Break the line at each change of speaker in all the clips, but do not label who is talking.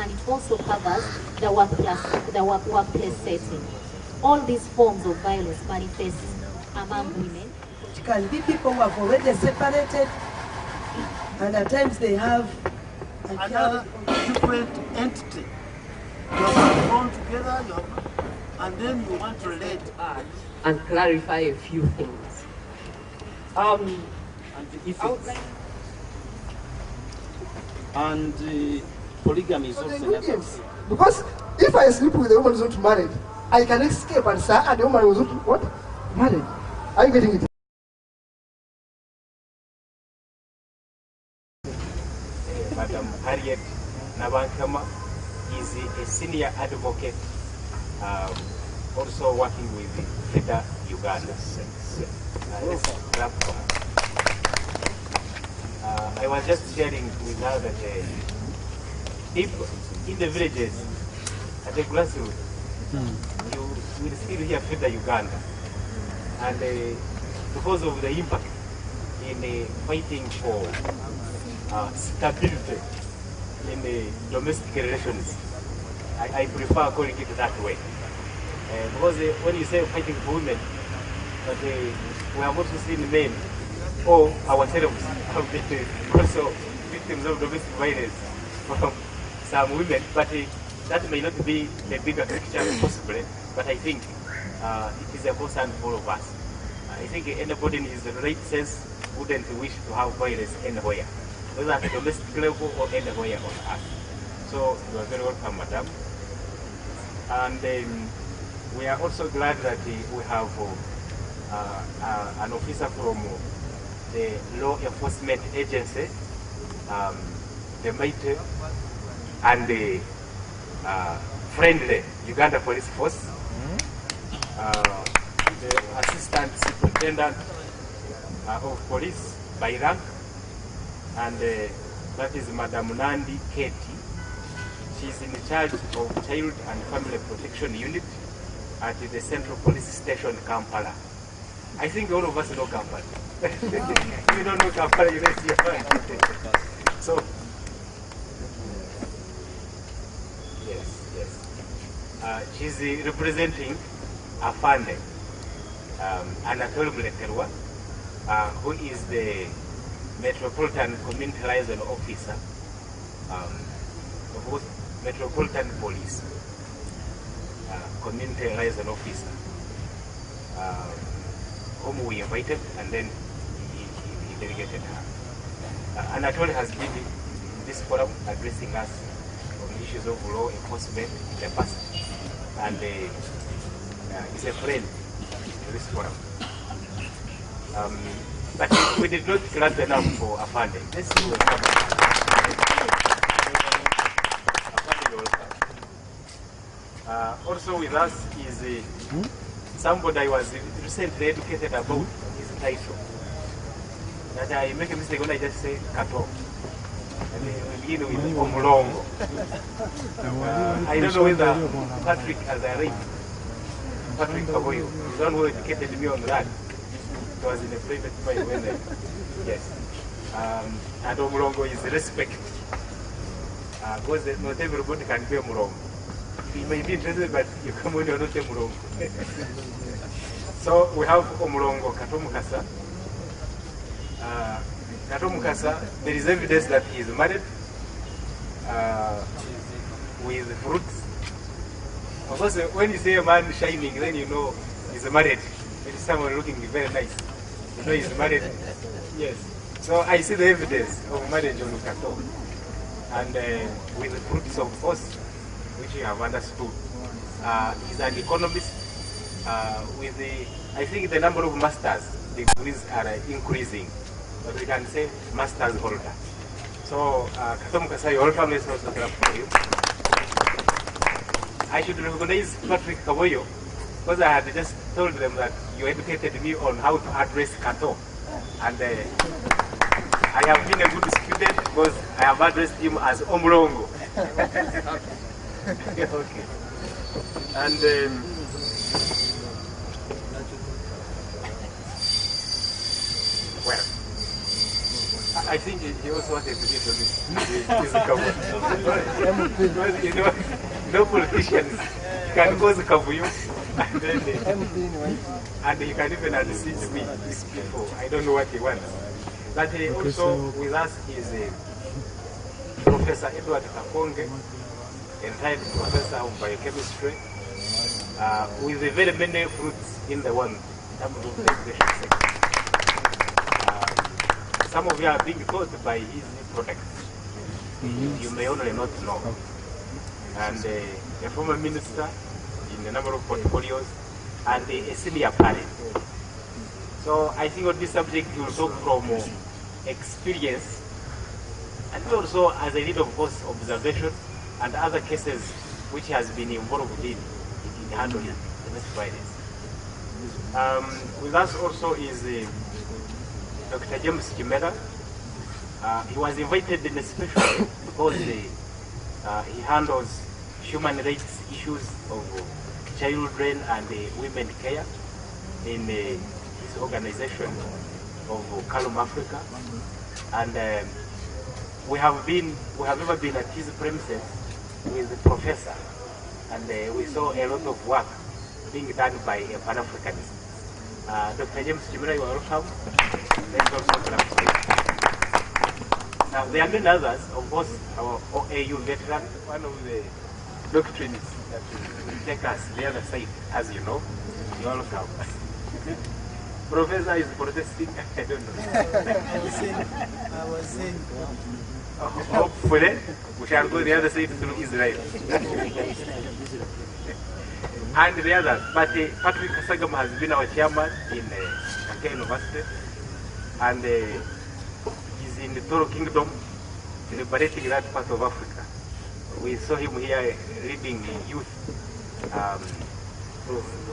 and it also covers the workplace setting. All these forms of violence manifest among women.
It can be people who have already separated, and at times they have
another different entity. You have gone together, and then you want to relate
and clarify a few things.
And if polygamy is also another.
Because if I sleep with a woman who's not married, I can escape and say, the woman was not what? Married. Are you getting it?
Madam Harriet Nabankama is a senior advocate, also working with FEDA Uganda. I was just sharing with her that if in the villages, at the grassroots, you will still hear FEDA Uganda. And because of the impact in fighting for stability in the domestic relations, I prefer calling it that way. Because when you say fighting for women, but we have also seen men or ourselves have been also victims of domestic violence from some women, but that may not be the bigger picture possibly, but I think it is a concern for all of us. I think anybody in his right sense wouldn't wish to have violence anywhere, whether at the domestic level or anywhere on earth. So you are very welcome, madam. And we are also glad that we have an officer from the law enforcement agency, the mighty and the friendly Uganda Police Force, the Assistant Superintendent of Police by rank, and that is Madam Nandi Katie. She is in charge of Child and Family Protection Unit at the Central Police Station, Kampala. I think all of us know Kampala. If you don't know Kampala, you raise your hand. So, yes. She's representing Afande, Anatole Mleterwa, who is the Metropolitan Community Liaison Officer of both Metropolitan Police, Community Liaison Officer, whom we invited, and then he delegated her. Anatole has been in this forum addressing us on issues of law enforcement in the past, and is a friend in this forum. But we did not grant enough for Afande. Let's do it. Afande, welcome. Also with us is somebody I was recently educated about his title. That I make a mistake when I just say Kato. And we begin with Omulongo. I don't know whether Patrick has arrived. Patrick Kaboyo is the one who educated me on that. It was in a private file when yes. And Omulongo is respect. Because not everybody can be Omulongo. You may be interested, but you come when you're not Omulongo. So we have Omulongo Katomukasa. Katomukasa, there is evidence that he is married with fruits. Of course, when you say a man shining, then you know he's married. When someone looking very nice, you know he's married. Yes. So I see the evidence of marriage on Kato. And with the fruits of force, which you have understood. He's an economist with the, I think the number of masters degrees are increasing, but we can say masters holder. So, Katom Kasai, welcome, let's also clap for you. I should recognize Patrick Kaboyo, because I had just told them that you educated me on how to address Kato. And I have been a good student because I have addressed him as Omulongo. Okay. And well, I think he also wanted to get on this physical one. Because, you know, no politicians can cause a kavuyo and then and he can even unseat me these people. I don't know what he wants. But also with us is Professor Edward Kakonge, entitled Professor of Biochemistry, with very many fruits in the world in terms of the education sector. Some of you are being taught by his products. You may only not know. And a former minister in a number of portfolios and a senior parent. So I think on this subject you will talk from experience and also as a lead of course observation and other cases which has been involved in handling domestic violence. With us also is Dr. James Kimera. He was invited in especially because he handles human rights issues of children and women care in his organization of Calum Africa, and we have ever been at his premises with the professor, and we saw a lot of work being done by a Pan-Africanist. Dr. James Kimera, you are welcome. Let's also clap for him. Now, there are many others, of course, our OAU veteran, one of the doctrines that will take us the other side, as you know. You are welcome. Professor is protesting, I don't know.
I was saying.
Hopefully, we shall go the other side through Israel. And the others. But Patrick Kasagam has been our chairman in Kanke University. And he's in the Toro Kingdom, liberating that part of Africa. We saw him here leading youth,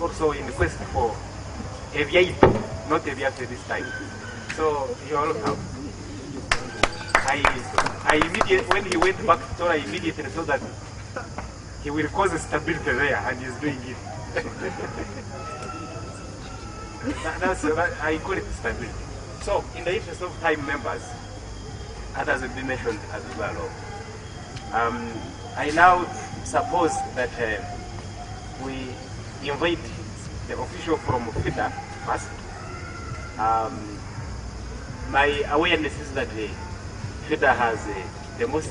also in the quest for a VIP, not a VIP this time. So you're welcome. I immediately, when he went back to Torah, I immediately saw that he will cause a stability there, and he's doing it. I call it stability. So, in the interest of time, members, others have been mentioned as well. I now suppose that we invite the official from FIDA first. My awareness is that FIDA has the most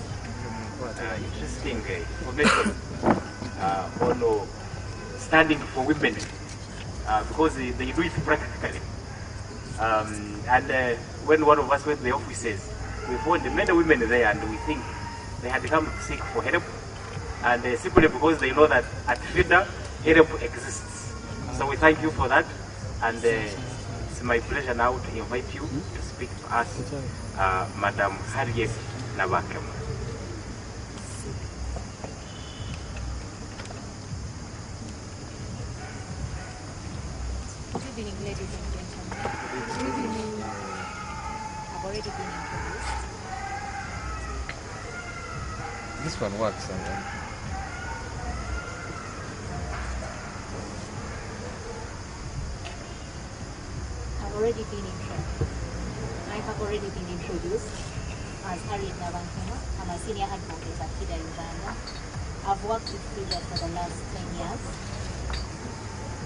interesting information on standing for women because they do it practically. And when one of us went to the offices, we found many women there, and we think they had come to seek for help, and simply because they know that at FIDA, help exists. So we thank you for that, and it's my pleasure now to invite you to speak to us, Madam Harriet Nabakema.
Good evening, ladies and gentlemen. I've already been introduced.
This one works sometimes.
I have already been introduced as Harriet Navankema. I'm a senior advocate at FIDA Uganda. I've worked with FIDA for the last 10 years,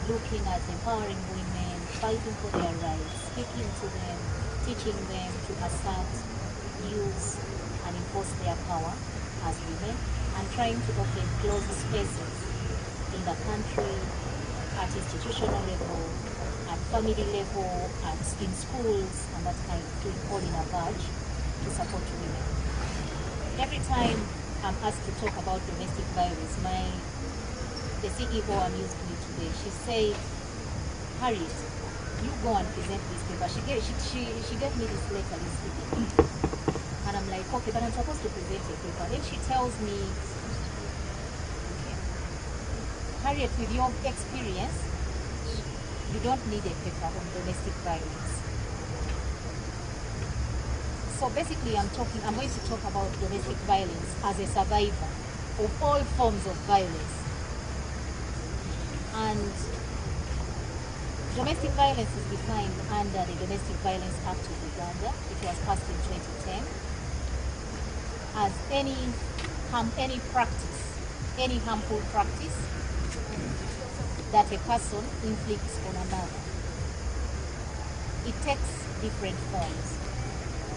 looking at empowering women, fighting for their rights, speaking to them, teaching them to assert, use, and enforce their power as women, and trying to open closed spaces in the country, at institutional level, at family level, in schools, and that kind of doing all in a verge to support women. Every time I'm asked to talk about domestic violence, the CEO amused me today. She said, Harriet, you go and present this paper. She gave me this letter this evening. And I'm like, okay, but I'm supposed to present a paper. Then she tells me, okay, Harriet, with your experience, you don't need a paper on domestic violence. So basically, I'm going to talk about domestic violence as a survivor of all forms of violence. And domestic violence is defined under the Domestic Violence Act of Uganda. It was passed in 2010. as any practice, any harmful practice that a person inflicts on another. It takes different forms.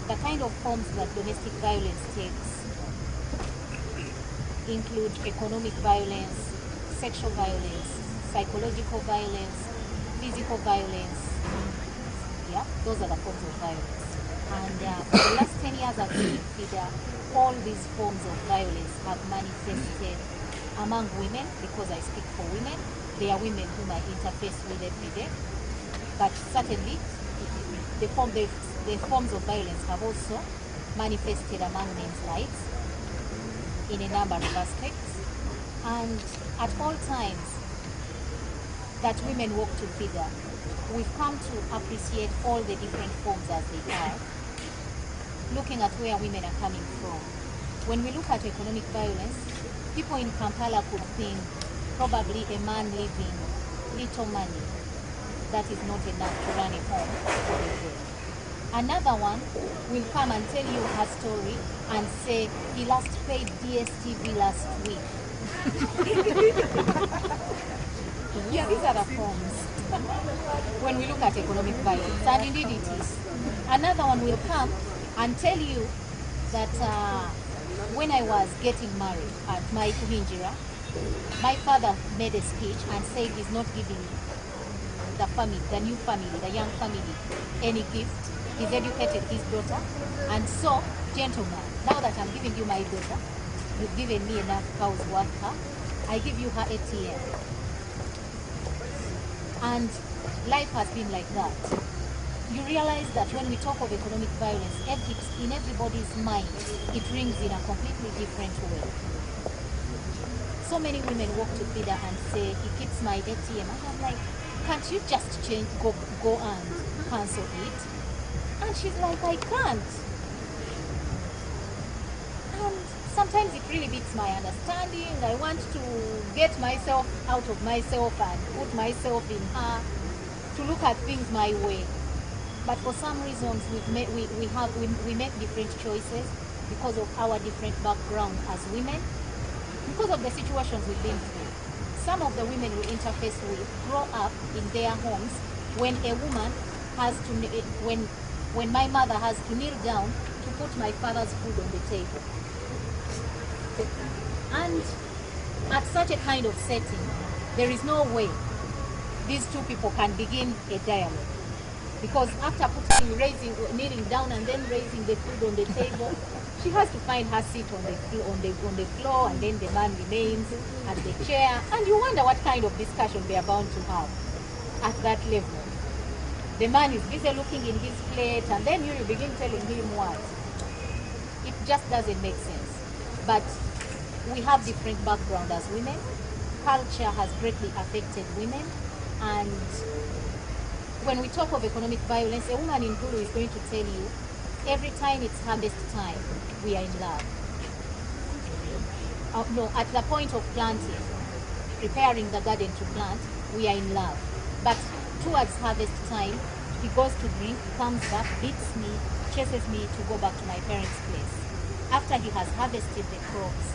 The kind of forms that domestic violence takes include economic violence, sexual violence, psychological violence, physical violence. Yeah, those are the forms of violence. And for the last 10 years I've been in FIDA, all these forms of violence have manifested among women, because I speak for women. They are women whom I interface with every day. But certainly, the forms of violence have also manifested among men's lives in a number of aspects. And at all times that women walk to FIDA, we've come to appreciate all the different forms as they are, looking at where women are coming from. When we look at economic violence, people in Kampala could think probably a man living little money, that is not enough to run a home for a day. Another one will come and tell you her story and say he last paid DSTV last week. Yeah, these are the forms when we look at economic violence, and indeed it is. Another one will come and tell you that when I was getting married at my Kuhinjira, my father made a speech and said he's not giving the family, the new family, the young family, any gift. He's educated his daughter, and so, gentlemen, now that I'm giving you my daughter, you've given me enough cows worth her, I give you her ATM. And life has been like that. You realize that when we talk of economic violence, in everybody's mind, it rings in a completely different way. So many women walk to FIDA and say, he keeps my ATM. And I'm like, can't you just go and cancel it? And she's like, I can't. And sometimes it really beats my understanding. I want to get myself out of myself and put myself in her, to look at things my way. But for some reasons, we make different choices because of our different background as women, because of the situations we've been through. Some of the women we interface with grow up in their homes when a woman has to, when my mother has to kneel down to put my father's food on the table. And at such a kind of setting, there is no way these two people can begin a dialogue. Because after kneeling down and then raising the food on the table, she has to find her seat on the floor, and then the man remains at the chair, and you wonder what kind of discussion they are bound to have at that level. The man is busy looking in his plate, and then you begin telling him what. It just doesn't make sense. But we have different background as women. Culture has greatly affected women, and when we talk of economic violence, a woman in Hulu is going to tell you, every time it's harvest time, we are in love. No, at the point of planting, preparing the garden to plant, we are in love. But towards harvest time, he goes to drink, comes back, beats me, chases me to go back to my parents' place. After he has harvested the crops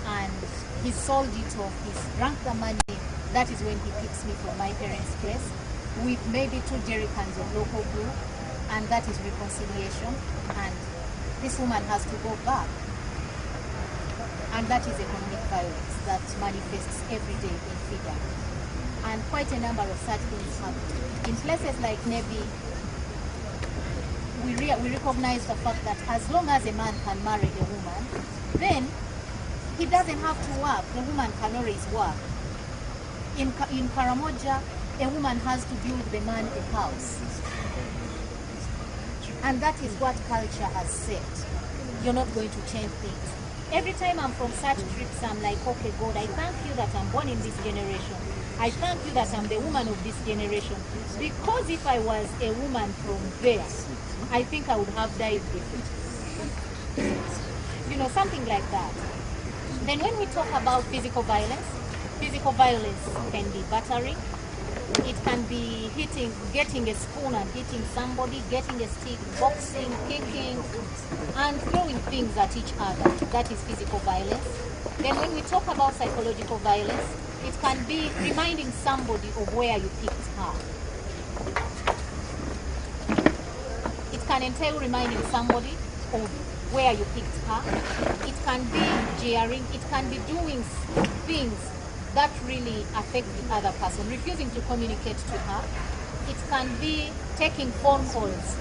and he sold it off, he's drunk the money, that is when he picks me from my parents' place with maybe 2 jerrycans of local brew, and that is reconciliation, and this woman has to go back. And that is economic violence that manifests every day in FIDA. And quite a number of such things happen. In places like Nebi, we recognize the fact that as long as a man can marry a woman, then he doesn't have to work. The woman can always work. In Karamoja, a woman has to build the man a house. And that is what culture has said. You're not going to change things. Every time I'm from such trips, I'm like, okay, God, I thank you that I'm born in this generation. I thank you that I'm the woman of this generation. Because if I was a woman from there, I think I would have died differently. You know, something like that. Then when we talk about physical violence can be battering. It can be getting a spoon and hitting somebody, getting a stick, boxing, kicking, and throwing things at each other. That is physical violence. Then when we talk about psychological violence, it can be reminding somebody of where you picked her. It can entail reminding somebody of where you picked her. It can be jeering. It can be doing things that really affect the other person, refusing to communicate to her. It can be taking phone calls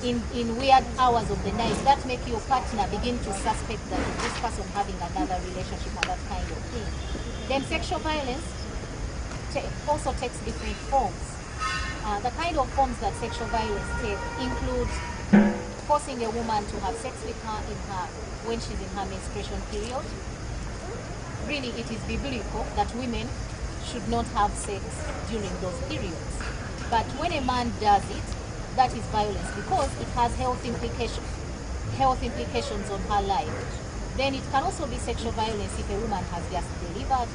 in weird hours of the night that make your partner begin to suspect that this person having another relationship and that kind of thing. Then sexual violence also takes different forms. The kind of forms that sexual violence takes include forcing a woman to have sex with her when she's in her menstruation period. Really, it is biblical that women should not have sex during those periods. But when a man does it, that is violence because it has health implications on her life. Then it can also be sexual violence if a woman has just delivered.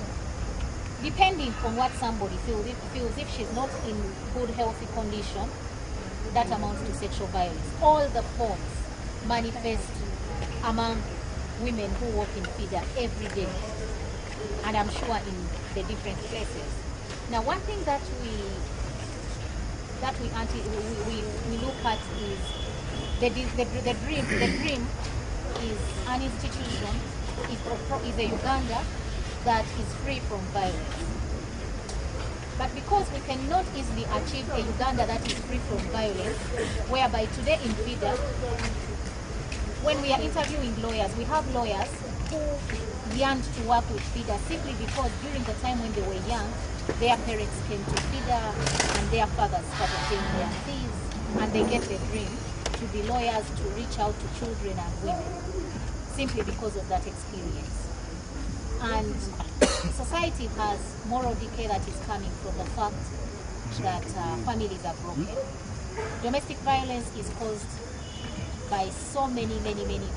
Depending on what somebody feels, if she's not in good healthy condition, that amounts to sexual violence. All the forms manifest among women who work in FIDA every day, and I'm sure in the different places. Now, one thing that we look at is the dream. The dream is an institution, is a Uganda that is free from violence. But because we cannot easily achieve a Uganda that is free from violence, whereby today in FIDA, when we are interviewing lawyers, we have lawyers who yearned to work with FIDA simply because during the time when they were young, their parents came to FIDA and their fathers started paying their fees, and they get the dream to be lawyers, to reach out to children and women, simply because of that experience. And society has moral decay that is coming from the fact that families are broken. Domestic violence is caused by so many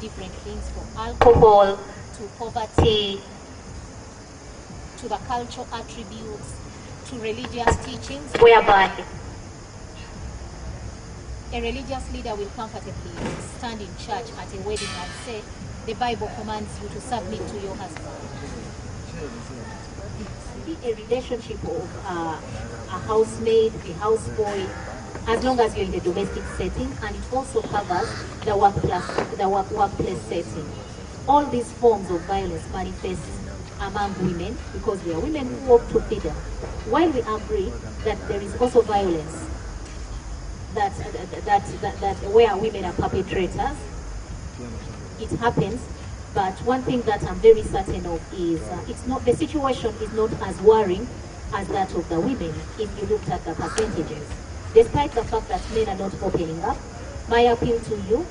different things, from alcohol to poverty, to the cultural attributes, to religious teachings, whereby a religious leader will comfortably stand in church at a wedding and say, the Bible commands you to submit to your husband. Be a relationship of a housemaid, a houseboy, as long as you're in the domestic setting, and it also covers the workplace setting. All these forms of violence manifest among women because we are women who work to FIDA. While we agree that there is also violence that where women are perpetrators, it happens. But one thing that I'm very certain of is the situation is not as worrying as that of the women if you looked at the percentages. Despite the fact that men are not opening up, my appeal to you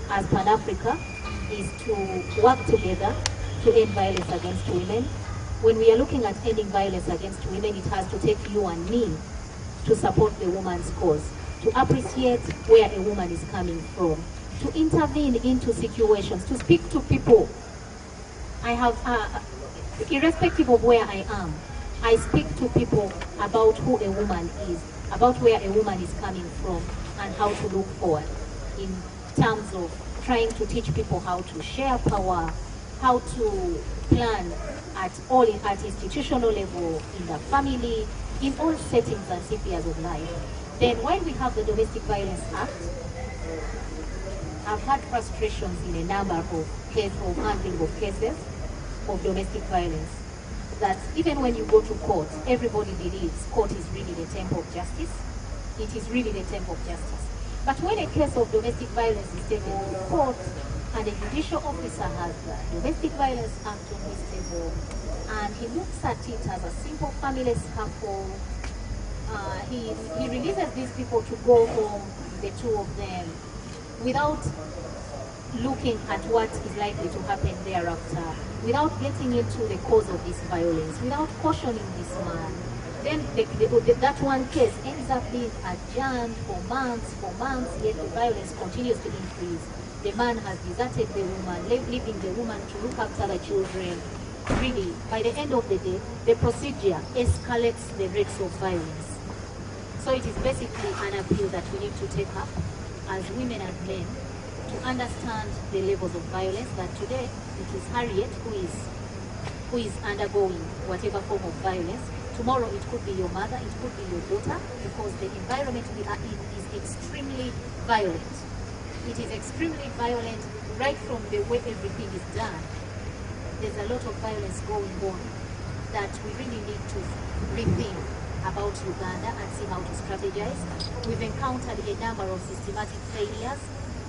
as Pan-Africa is to work together to end violence against women. When we are looking at ending violence against women, it has to take you and me to support the woman's cause, to appreciate where a woman is coming from, to intervene into situations, to speak to people. I have, irrespective of where I am, I speak to people about who a woman is, about where a woman is coming from, and how to look forward in terms of trying to teach people how to share power, how to plan at institutional level, in the family, in all settings and spheres of life. Then while we have the Domestic Violence Act, I've had frustrations in a number of handling of cases of domestic violence, that even when you go to court, everybody believes court is really the temple of justice. It is really the temple of justice. But when a case of domestic violence is taken to court and a judicial officer has the Domestic Violence Act on his table, and he looks at it as a simple family scaffold, he releases these people to go home, the two of them, without looking at what is likely to happen thereafter, without getting into the cause of this violence, without cautioning this man. Then that one case ends up being adjourned for months, yet the violence continues to increase. The man has deserted the woman, leaving the woman to look after the children. Really, by the end of the day, the procedure escalates the rates of violence. So it is basically an appeal that we need to take up as women and men to understand the levels of violence, that today it is Harriet who is undergoing whatever form of violence. Tomorrow it could be your mother, it could be your daughter, because the environment we are in is extremely violent. It is extremely violent right from the way everything is done. There's a lot of violence going on that we really need to rethink about Uganda and see how to strategize. We've encountered a number of systematic failures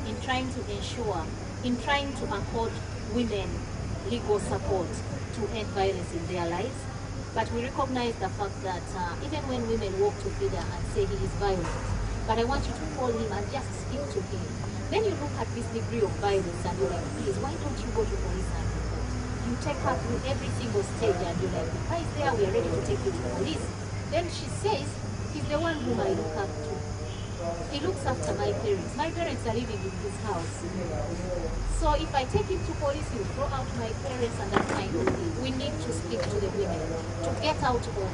in trying to accord women legal support to end violence in their lives. But we recognize the fact that even when women walk together and say he is violent, but I want you to call him and just speak to him. Then you look at this degree of violence and you're like, please, why don't you go to police and report? You take her through every single stage and you're like, why is there? We are ready to take you to police. Then she says, he's the one whom I look up to. He looks after my parents. My parents are living in his house. So if I take him to police, he'll throw out my parents and that kind of thing. We need to speak to the women to get out of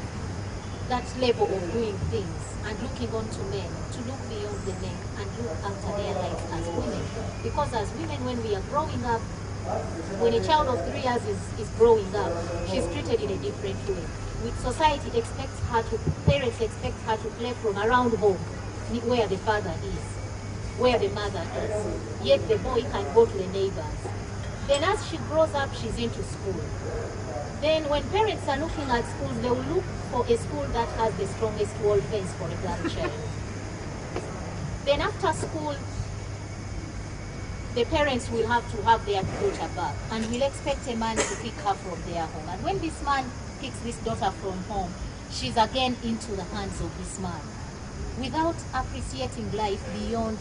that level of doing things and looking on to men, to look beyond the men and look after their lives as women. Because as women, when we are growing up, when a child of 3 years is growing up, she's treated in a different way. With society expects her to, parents expect her to play from around home, where the father is, where the mother is. Yet the boy can go to the neighbors. Then as she grows up, she's into school. Then when parents are looking at schools, they will look for a school that has the strongest wall fence for a girl child. Then after school, the parents will have to have their daughter back and will expect a man to pick her from their home. And when this man picks this daughter from home, she's again into the hands of this man, without appreciating life beyond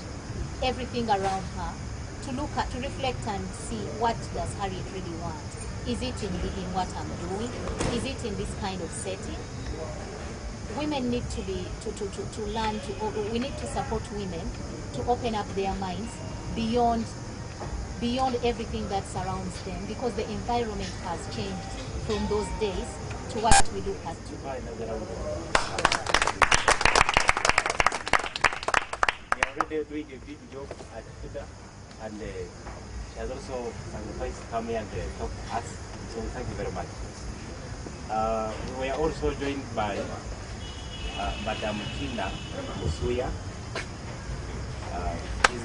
everything around her, to look at, to reflect and see, what does Harriet really want? Is it in what I'm doing? Is it in this kind of setting? Women need to be, to learn, we need to support women to open up their minds beyond everything that surrounds them, because the environment has changed from those days to what we look at today.
We are already doing a big job at Twitter, and she has also sacrificed to come here and talk to us, so thank you very much. We are also joined by Madam Tina Musuya. She's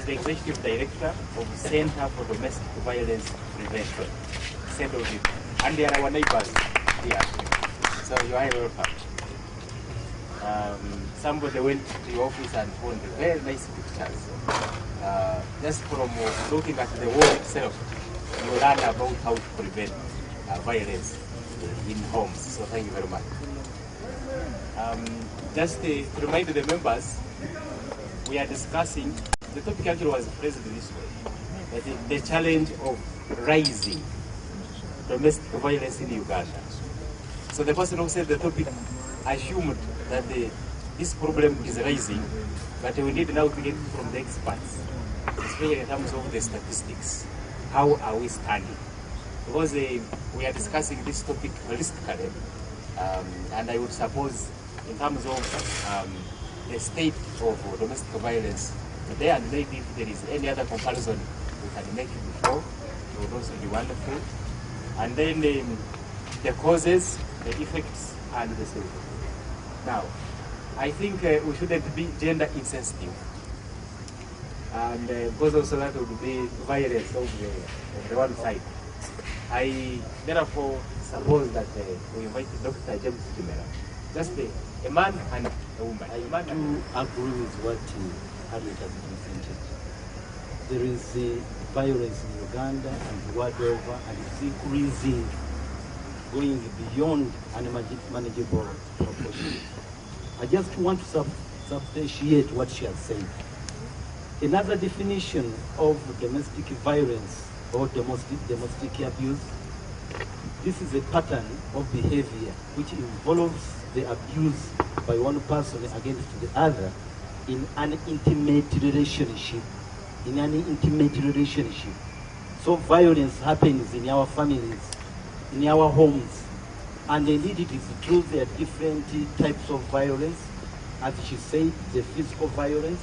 the executive director of the Center for Domestic Violence Prevention, and they are our neighbors here. So you are welcome. Somebody went to the office and found very nice pictures. Just from looking at the wall itself, you learn about how to prevent violence in homes. So thank you very much. Just to remind the members, we are discussing, the topic actually was phrased this way, that the challenge of rising domestic violence in Uganda. So the person who said the topic assumed that this problem is rising, but we need now to get from the experts, especially in terms of the statistics. How are we standing? Because we are discussing this topic holistically, and I would suppose in terms of the state of domestic violence today, and maybe if there is any other comparison we can make before, it would also be wonderful. And then the causes, the effects, and the solution. Now, I think we shouldn't be gender insensitive, and because also that would be violence of the one side. I therefore suppose that we invite Dr. James Kimera, just a man and a woman.
I do agree with what Harriet has presented. There is violence in Uganda and world over, and it's increasing, going beyond unmanageable proportions. I just want to substantiate what she has said. Another definition of domestic violence or domestic abuse, this is a pattern of behavior which involves the abuse by one person against the other in an intimate relationship. So violence happens in our families, in our homes, and indeed it is true there are different types of violence. As she said, the physical violence,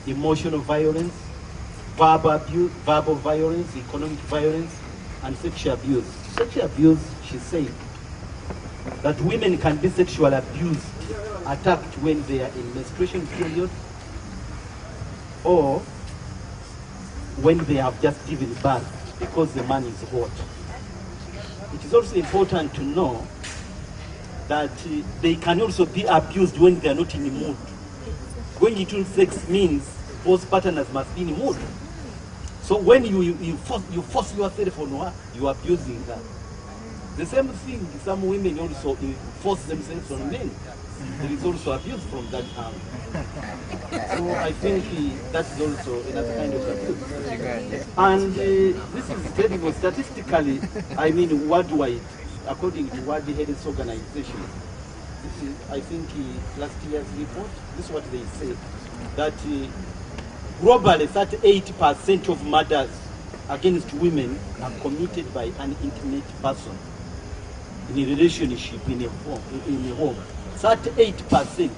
emotional violence, verbal violence, economic violence, and sexual abuse. Sexual abuse, she said, that women can be sexually abused, attacked when they are in menstruation period, or when they have just given birth because the man is hot. It is also important to know that they can also be abused when they are not in the mood. Going into sex means both partners must be in the mood. So when you force yourself on her, you are abusing her. The same thing, some women also force themselves on men. There is also abuse from that angle. So I think that is also another kind of abuse. And this is terrible statistically, I mean worldwide, according to World Health Organization. This is, I think, last year's report, this is what they said, that globally 38% of murders against women are committed by an intimate person in a relationship, in a home. 38%.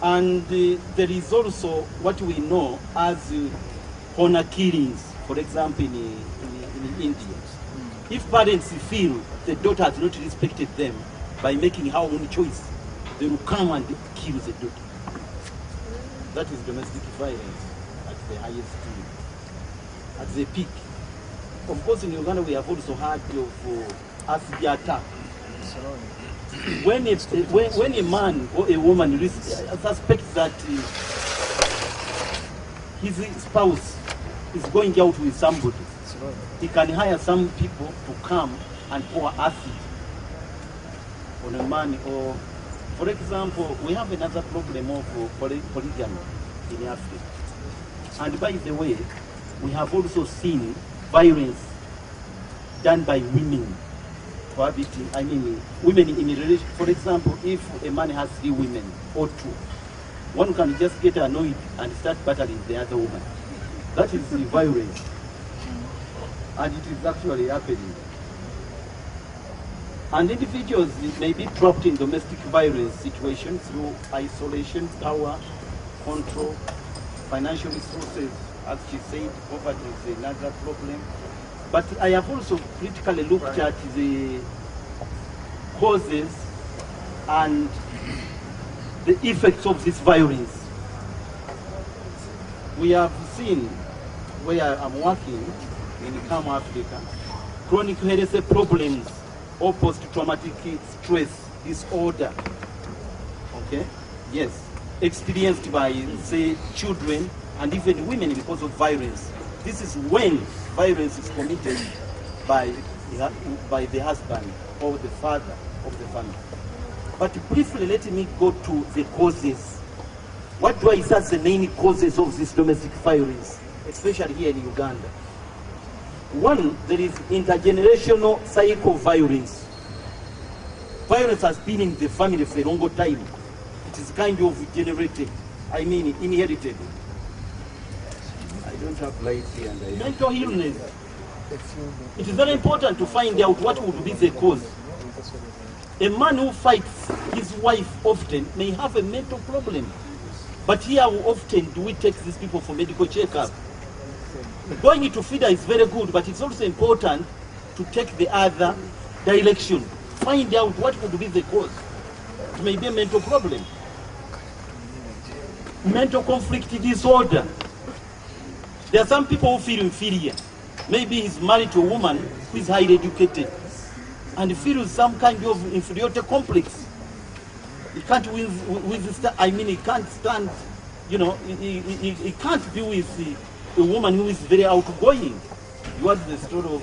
And there is also what we know as honor killings, for example, in India. If parents feel the daughter has not respected them by making her own choice, they will come and kill the daughter. That is domestic violence at the highest, at the peak. Of course, in Uganda, we have also heard of acid attack. When a man or a woman suspects that his spouse is going out with somebody, he can hire some people to come and pour acid on a man. Or, for example, we have another problem of polygamy in Africa. And by the way, we have also seen violence done by women cohabiting. I mean, women in a relation. For example, if a man has 3 women or 2, one can just get annoyed and start battering the other woman. That is the violence. And it is actually happening. And individuals may be trapped in domestic violence situations through isolation, power, control, financial resources. As she said, poverty is another problem. But I have also critically looked at the causes and the effects of this violence. We have seen where I'm working in Calm Africa, chronic health problems or post-traumatic stress disorder, okay? Yes, experienced by, say, children and even women because of violence. This is when violence is committed by the husband or the father of the family. But briefly, let me go to the causes. What do I say as the main causes of this domestic violence, especially here in Uganda? One, there is intergenerational cycle violence. Violence has been in the family for a long time. It is kind of generated, I mean inherited. I don't have lights here. And mental illness. It is very important to find out what would be the cause. A man who fights his wife often may have a mental problem. But here, how often do we take these people for medical checkup? Going to feeder is very good, but it's also important to take the other direction. Find out what could be the cause. It may be a mental problem. Mental conflict disorder. There are some people who feel inferior. Maybe he's married to a woman who is highly educated and feels some kind of inferiority complex. He can't he can't stand, he can't be with a woman who is very outgoing. You heard the story of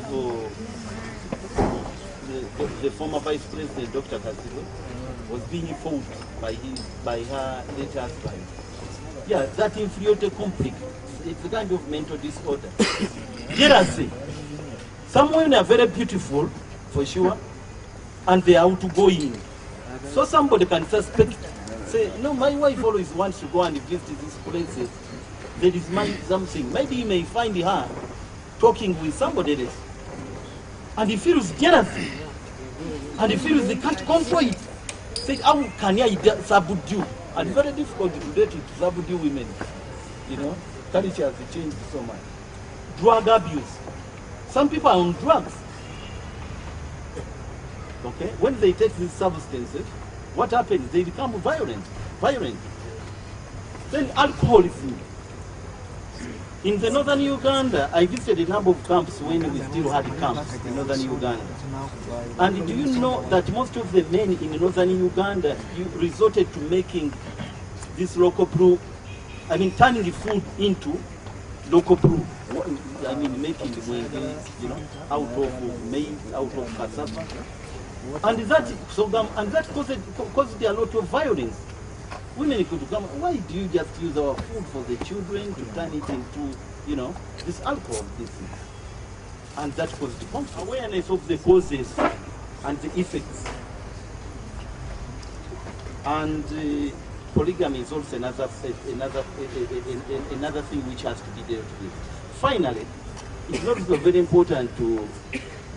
the former Vice President, Dr. Kasile, was being fought by her late husband. Yeah, that inferiority complex. It's a kind of mental disorder. Jealousy. Some women are very beautiful, for sure, and they are outgoing. So somebody can suspect, say, no, my wife always wants to go and visit these places. There is something. Maybe he may find her talking with somebody else. And he feels jealousy. And he feels he can't control it. Say, how can I subdue And very difficult to date to subdue women. You know, culture has changed so much. Drug abuse. Some people are on drugs. Okay? When they take these substances, what happens? They become violent. Then alcoholism. In the northern Uganda, I visited a number of camps when we still had camps in northern Uganda. And do you know that most of the men in northern Uganda resorted to making this local brew, turning the food into local brew. Making the mwenge, out of maize, out of cassava. And that caused a lot of violence. Women could come, why do you just use our food for the children to turn it into, this alcohol business? And that caused conflict. Awareness of the causes and the effects. And polygamy is also another thing which has to be dealt with. Finally, it's also very important to,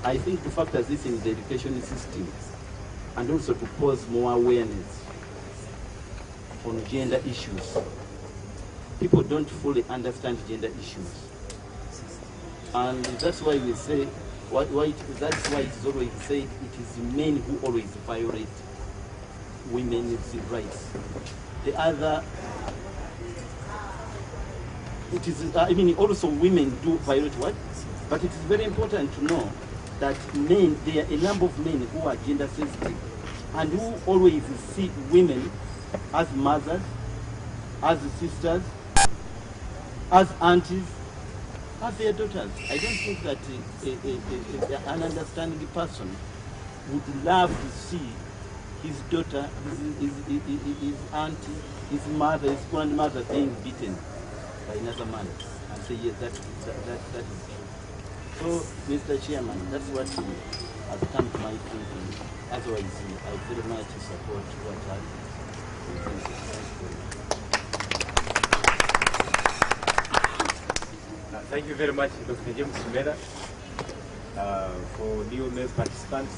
I think, to factor this in the education system and also to cause more awareness on gender issues. People don't fully understand gender issues. And that's why we say, that's why it's always said it is men who always violate women's rights. The other, it is, also women do violate what? But it is very important to know that men, there are a number of men who are gender sensitive and who always see women as mothers, as sisters, as aunties, as their daughters. I don't think that an understanding person would love to see his daughter, his auntie, his mother, his grandmother being beaten by another man and say, yes, that is true. So, Mr. Chairman, that's what has come to my thinking. Otherwise, I very much support what I
Thank you very much, Dr. James Shimera, for new male participants.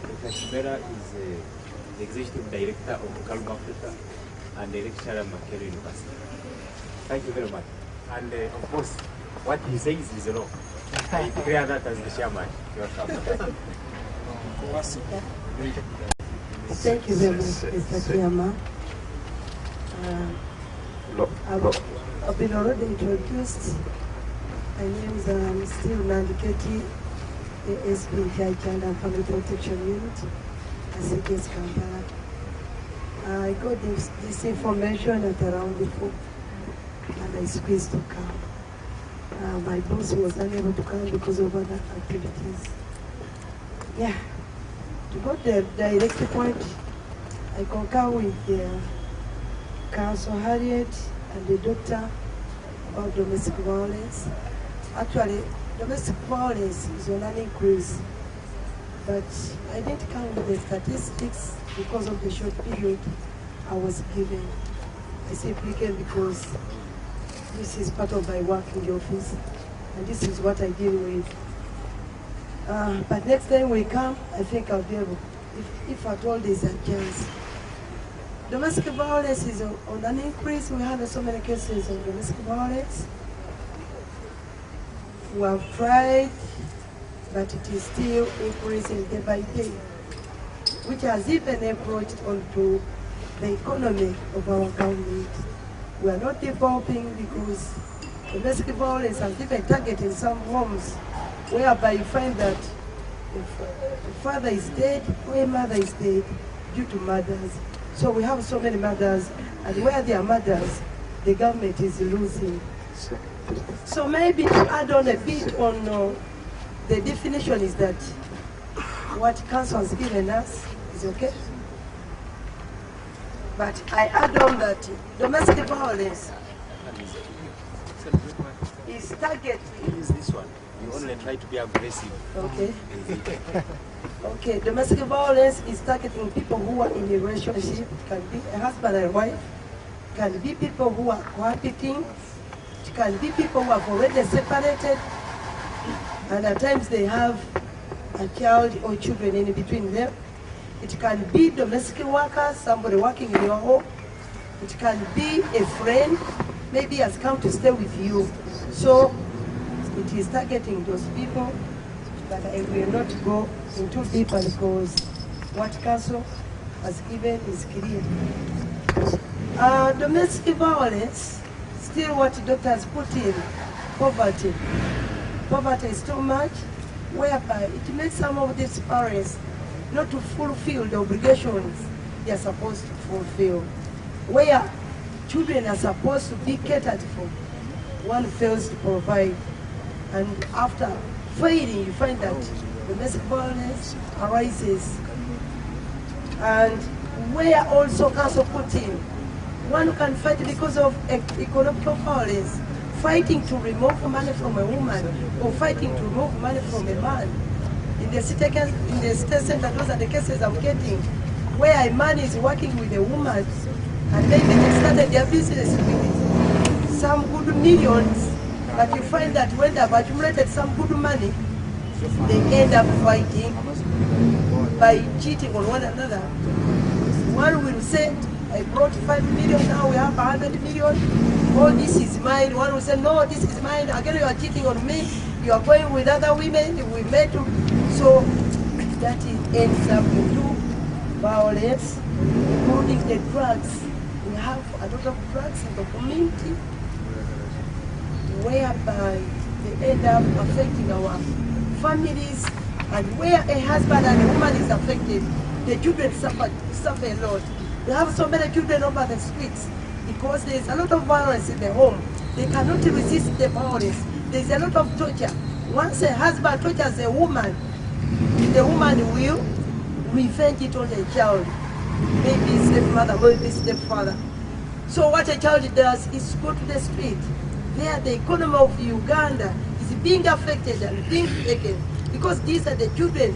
Dr. Shimera is the Executive Director of Calum Africa and a lecturer at Makerere University. Thank you very much. And of course, what he says is wrong. I declare that as the chairman. Welcome.
Thank you very much, Mr. Chairman. I've been already introduced. My name is still Nandiketi, ASP in Child and Family Protection Unit, ACDS Kampala. I got this information at around the 4 and I squeezed to come. My boss was unable to come because of other activities. Yeah, to go to the direct point, I concur with the Council Harriet and the doctor about domestic violence. Actually, domestic violence is on an increase, but I didn't come with the statistics because of the short period I was given. I simply came because this is part of my work in the office, and this is what I deal with. But next time we come, I think I'll be able, if at all there's a chance. Domestic violence is on an increase. We have so many cases of domestic violence. We have tried, but it is still increasing day by day, which has even approached onto the economy of our government. We are not developing because domestic violence has even targeted some homes, whereby you find that if a father is dead or a mother is dead due to murders. So we have so many murders, and where there are murders, the government is losing. So maybe to add on a bit on the definition is that what council has given us is okay. But I add on that domestic violence is targeted.
Use this one. You only try to be aggressive.
Okay. Okay, domestic violence is targeting people who are in a relationship. It can be a husband and wife. It can be people who are cohabiting. It can be people who have already separated. And at times they have a child or children in between them. It can be domestic workers, somebody working in your home. It can be a friend, maybe has come to stay with you. So it is targeting those people, but I will not go into deeper because what council has given is clear. Domestic violence, still what doctors put in, poverty. Poverty is too much, whereby it makes some of these parents not to fulfill the obligations they are supposed to fulfill. Where children are supposed to be catered for, one fails to provide. And after failing, you find that domestic violence arises. And where also council put in, one can fight because of economic violence, fighting to remove money from a woman or fighting to remove money from a man. In the state center, those are the cases I'm getting, where a man is working with a woman and maybe they started their business with some good millions, but you find that when they've accumulated some good money, they end up fighting by cheating on one another. One will say, I brought 5 million, now we have 100 million. Oh, this is mine. One will say, no, this is mine. Again, you are cheating on me. You are going with other women. We met. So that ends up into violence, including the drugs. We have a lot of drugs in the community, whereby they end up affecting our families, and where a husband and a woman is affected, the children suffer a lot. We have so many children over the streets because there is a lot of violence in the home. They cannot resist the violence. There is a lot of torture. Once a husband tortures a woman, the woman will revenge it on the child. Maybe stepmother, maybe stepfather. So what a child does is go to the street. There the economy of Uganda is being affected and being taken because these are the children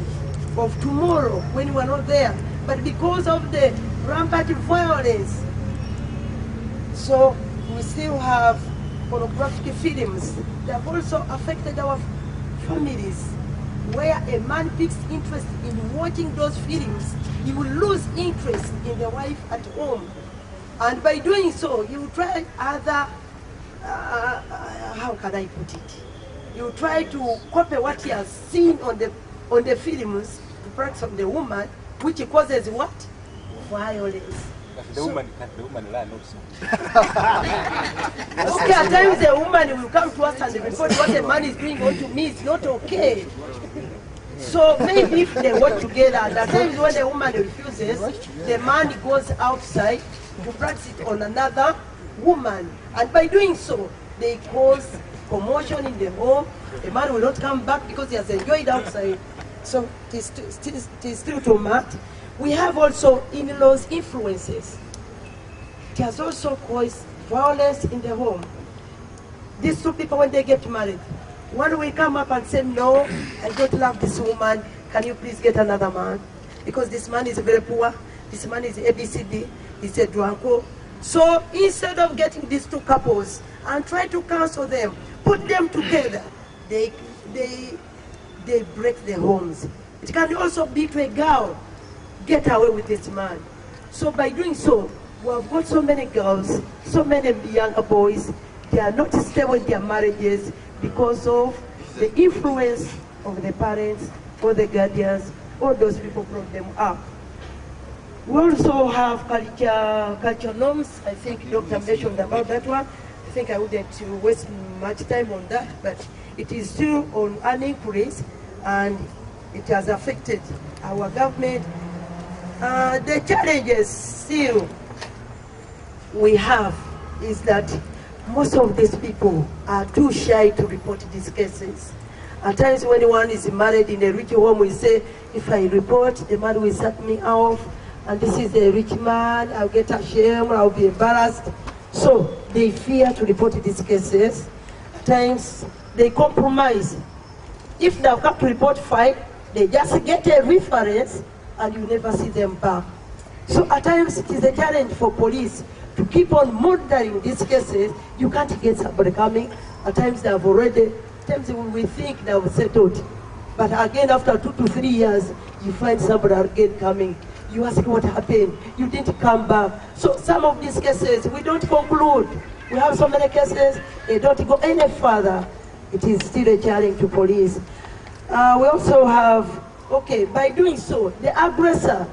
of tomorrow when we are not there. But because of the rampant violence, so we still have pornographic films that have also affected our families, where a man picks interest in watching those films, he will lose interest in the wife at home. And by doing so, he will try other, how can I put it? He will try to copy what he has seen on the films to practice on the woman, which causes what? Violence.
The woman learn also.
Okay, at times the woman will come to us and report what the man is doing onto me is not okay. So maybe if they work together, at times when the woman refuses, the man goes outside to practice it on another woman. And by doing so, they cause commotion in the home. The man will not come back because he has enjoyed outside. So it is still too much. We have also in-laws influences. It has also caused violence in the home. These two people, when they get married, one will come up and say, no, I don't love this woman. Can you please get another man? Because this man is very poor. This man is ABCD. He's a drunko. So instead of getting these two couples and try to counsel them, put them together, they break their homes. It can also be to a girl, get away with this man. So by doing so, we have got so many girls, so many younger boys, they are not stable in their marriages because of the influence of the parents or the guardians or those people brought them up. We also have culture norms. I think Dr. mentioned about that one. I think I wouldn't waste much time on that, but it is still on an increase and it has affected our government. The challenges still we have is that most of these people are too shy to report these cases. At times when one is married in a rich home, we say, if I report, the man will shut me off, and this is a rich man, I'll get ashamed, I'll be embarrassed. So they fear to report these cases. At times they compromise. If they've come to report fine, they just get a reference and you never see them back. So at times it is a challenge for police to keep on monitoring these cases. You can't get somebody coming. At times they have already, at times we think they have settled. But again, after 2 to 3 years, you find somebody again coming You ask what happened. You didn't come back. So some of these cases, we don't conclude. We have so many cases, they don't go any further. It is still a challenge to police. We also have, okay, by doing so, the aggressor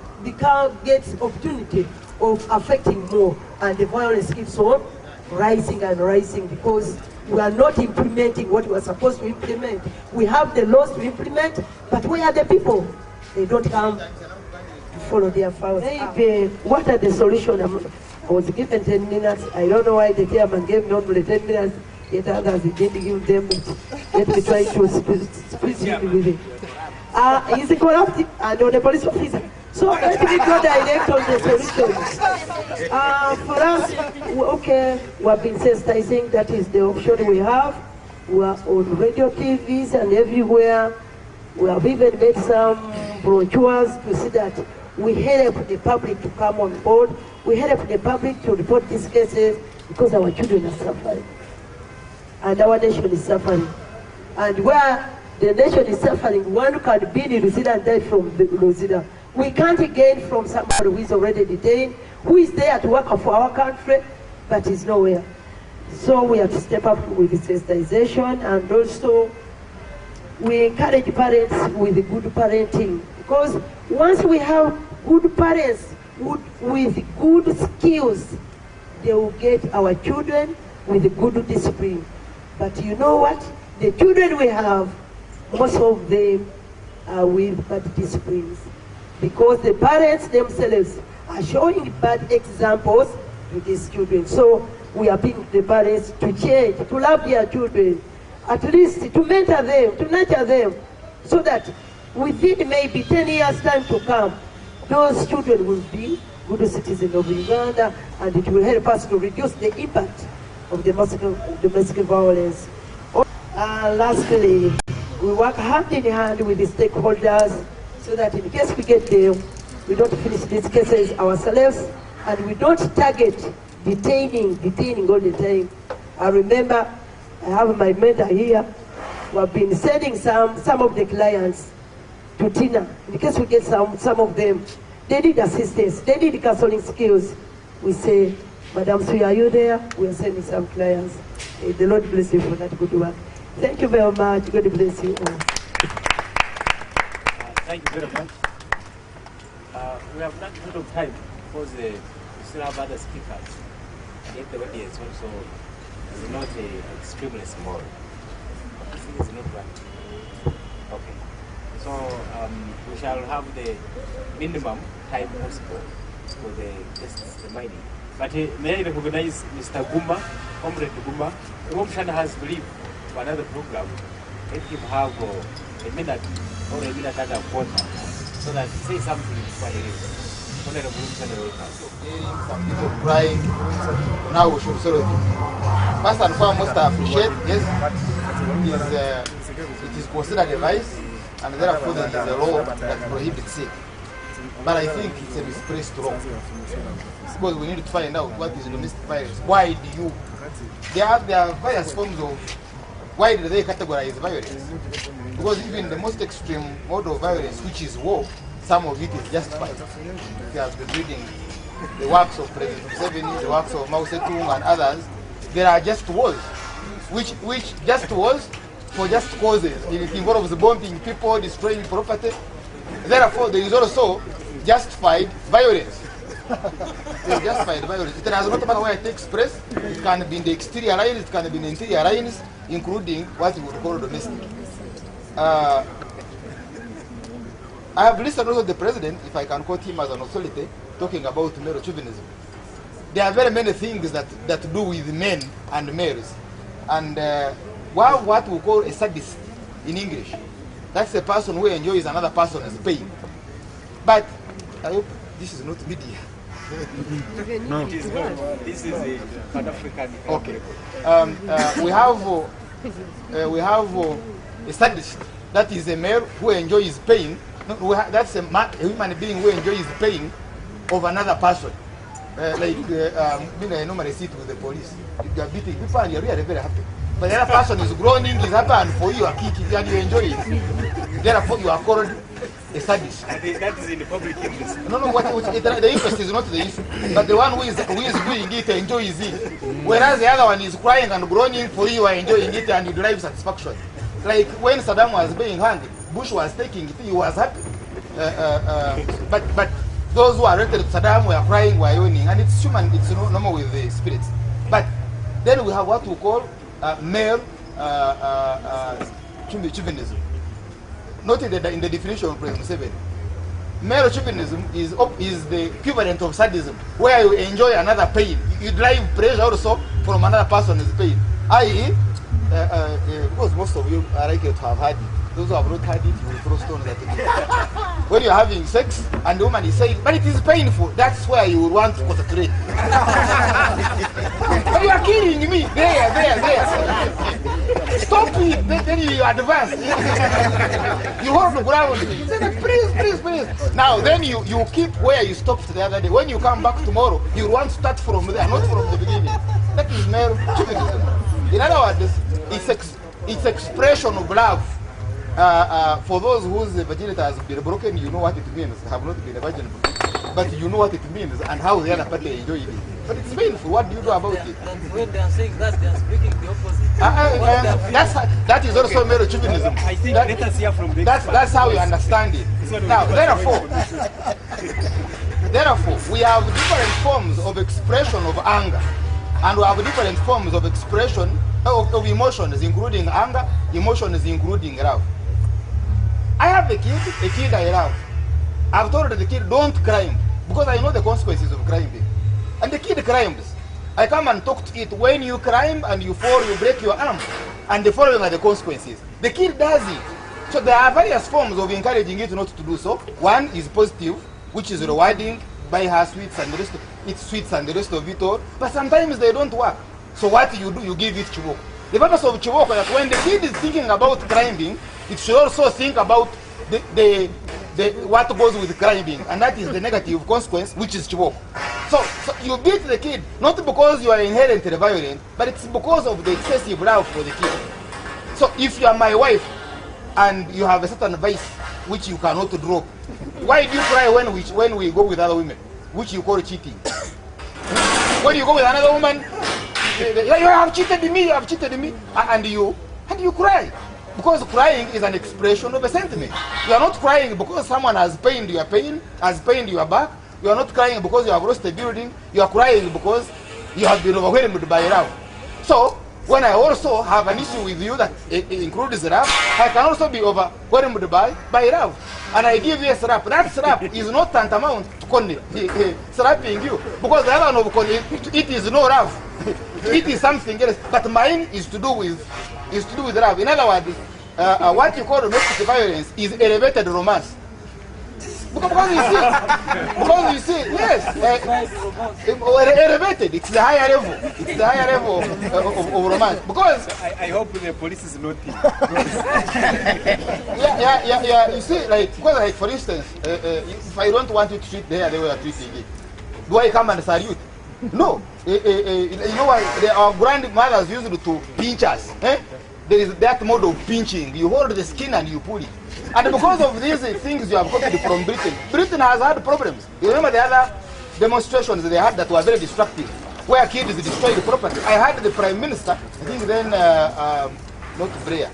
gets opportunity of affecting more, and the violence keeps on rising and rising because we are not implementing what we are supposed to implement. We have the laws to implement, but where are the people? They don't come to follow their files. Maybe, what are the solutions? I was given 10 minutes. I don't know why the chairman gave me only 10 minutes, yet others didn't give them. Let me try to speak with it. He's a corrupt and on the police officer. So let me go direct on the solutions. For us, okay, we have been sensitizing. That is the option we have. We are on radio, TVs, and everywhere. We have even made some brochures to see that we help the public to come on board. We help the public to report these cases because our children are suffering. And our nation is suffering. And where the nation is suffering, one can be in Lusida and die from Lusida. We can't gain from somebody who is already detained, who is there to work for our country, but is nowhere. So we have to step up with sensitization, and also we encourage parents with good parenting. Because once we have good parents with good skills, they will get our children with good discipline. But you know what? The children we have, most of them are with bad disciplines. Because the parents themselves are showing bad examples to these children. So we appeal to the parents to change, to love their children, at least to mentor them, to nurture them, so that within maybe 10 years' time to come, those children will be good citizens of Uganda, and it will help us to reduce the impact of domestic violence. Lastly, we work hand in hand with the stakeholders so that in case we get there, we don't finish these cases ourselves, and we don't target detaining all the time. I remember I have my mentor here who have been sending some of the clients to Tina. In case we get some of them, they need assistance, they need counseling skills. We say, Madam Sui, are you there? We are sending some clients. The Lord bless you for that good work. Thank you very much. God bless you all.
Thank you very much. We have not a lot of time because we still have other speakers. And if the audience also is not extremely small. This is not right. Okay. So we shall have the minimum time possible for the guests remaining. But may I recognize Mr. Guma, Comrade Guma, whom Shana has to leave for another program. Let him have a minute or a minute and a quarter so that say something for the Honorable Shana welcome.
Some people crying. Now we should solve it. First and foremost, I appreciate, yes, it is considered a vice, and therefore there is a law that prohibits it. But I think it's a misplaced law. Because we need to find out what is domestic violence. Why do you? There are various forms of. Why do they categorize violence? Because even the most extreme mode of violence, which is war, some of it is justified. If you have been reading the works of President Museveni, the works of Mao Zedong and others, there are just wars, which just wars for just causes. It involves bombing people, destroying property. Therefore, there is also justified violence. There is justified violence. It does not matter where it takes place. It can be in the exterior lines, it can be in the interior lines, including what you would call domestic. I have listened also to the president, if I can quote him as an authority, talking about male chauvinism. There are very many things that do with men and males. And what we call a sadist in English, that's a person who enjoys another person's pain. But I hope this is not media.
No, it is not. This is a Pan-African.
Okay. We have a sadist. That is a male who enjoys pain. No, that's a human being who enjoys pain of another person. I normally sit with the police. You are beating people and you are really very happy. But the other person is groaning, is happy, and for you are kicking and you enjoy it. Therefore, you are called a sadist.
And that is in the public interest.
No, the interest is not the issue. But the one who is doing it enjoys it. Whereas the other one is crying and groaning for you are enjoying it and you derive satisfaction. Like when Saddam was being hanged, Bush was taking it, he was happy. But those who are related to Saddam were crying, were yawning, and it's human, it's normal with the spirits. But then we have what we call male chauvinism. Not in the definition of President Museveni. Male chauvinism is the equivalent of sadism, where you enjoy another pain. You drive pressure also from another person's pain. I.e., because most of you are likely to have had it. Those who have not had it, you will throw stones at me. When you're having sex and the woman is saying, but it is painful, that's where you will want to concentrate. But you are killing me. There. Stop it. Then you advance. You hold the ground. You say, please. Now, then you keep where you stopped the other day. When you come back tomorrow, you want to start from there, not from the beginning. That is male chauvinism. In other words, it's expression of love. For those whose virginity has been broken, you know what it means. Have not been a virgin, but you know what it means and how the other party enjoy it. But it's painful. What do you do about it?
When they are saying that, they are speaking the opposite.
That is also male chauvinism.
I think let us hear from the
that's how you understand it. Now, therefore, we have different forms of expression of anger, and we have different forms of expression of emotions, including anger, emotions including love. I have a kid I love. I've told the kid, don't cry, because I know the consequences of crying. And the kid crimes. I come and talk to it. When you climb and you fall, you break your arm. And the following are the consequences. The kid does it. So there are various forms of encouraging it not to do so. One is positive, which is rewarding, buy her sweets and the rest of it all. But sometimes they don't work. So what you do, you give it chiboko. The purpose of chiboko is that when the kid is thinking about climbing, it should also think about what goes with climbing, and that is the negative consequence, which is chiboko. So you beat the kid, not because you are inherently violent, but it's because of the excessive love for the kid. So if you are my wife, and you have a certain vice which you cannot drop, why do you cry when we go with other women, which you call cheating? When you go with another woman, you have cheated me, and you cry. Because crying is an expression of a sentiment. You are not crying because someone has pained your pain, has pained your back. You are not crying because you have lost a building. You are crying because you have been overwhelmed by love. So, when I also have an issue with you that includes love, I can also be overwhelmed by love. And I give you a slap. That slap is not tantamount to slapping you. Because the other one of it is no love. It is something else. But mine is to do with love. In other words, what you call domestic violence is elevated romance. Because you see, yes, elevated. It's the higher level. It's the higher level of romance. Because
I hope the police is not.
Yeah. You see, because for instance, if I don't want you to treat the way you are treating it, do I come and salute? No. You know why? Our grandmothers used to pinch us. There is that mode of pinching. You hold the skin and you pull it. And because of these things you have copied from Britain, Britain has had problems. You remember the other demonstrations they had that were very destructive, where kids destroyed the property. I had the Prime Minister, I think then, not Blair,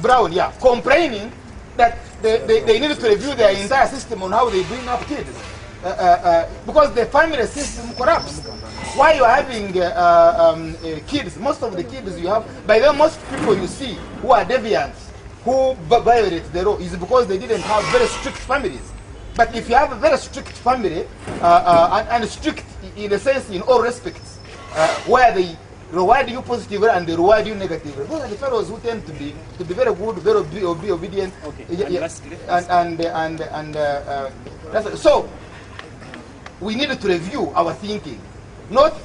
Brown, yeah, complaining that they needed to review their entire system on how they bring up kids. Because the family system collapsed. Why you are having kids, most of the kids you have, by the most people you see who are deviants, who violate the law, is because they didn't have very strict families. But if you have a very strict family, and strict in a sense in all respects, where they reward you positively and they reward you negatively, those are the fellows who tend to be very good, very obedient.
Okay.
So we need to review our thinking. Not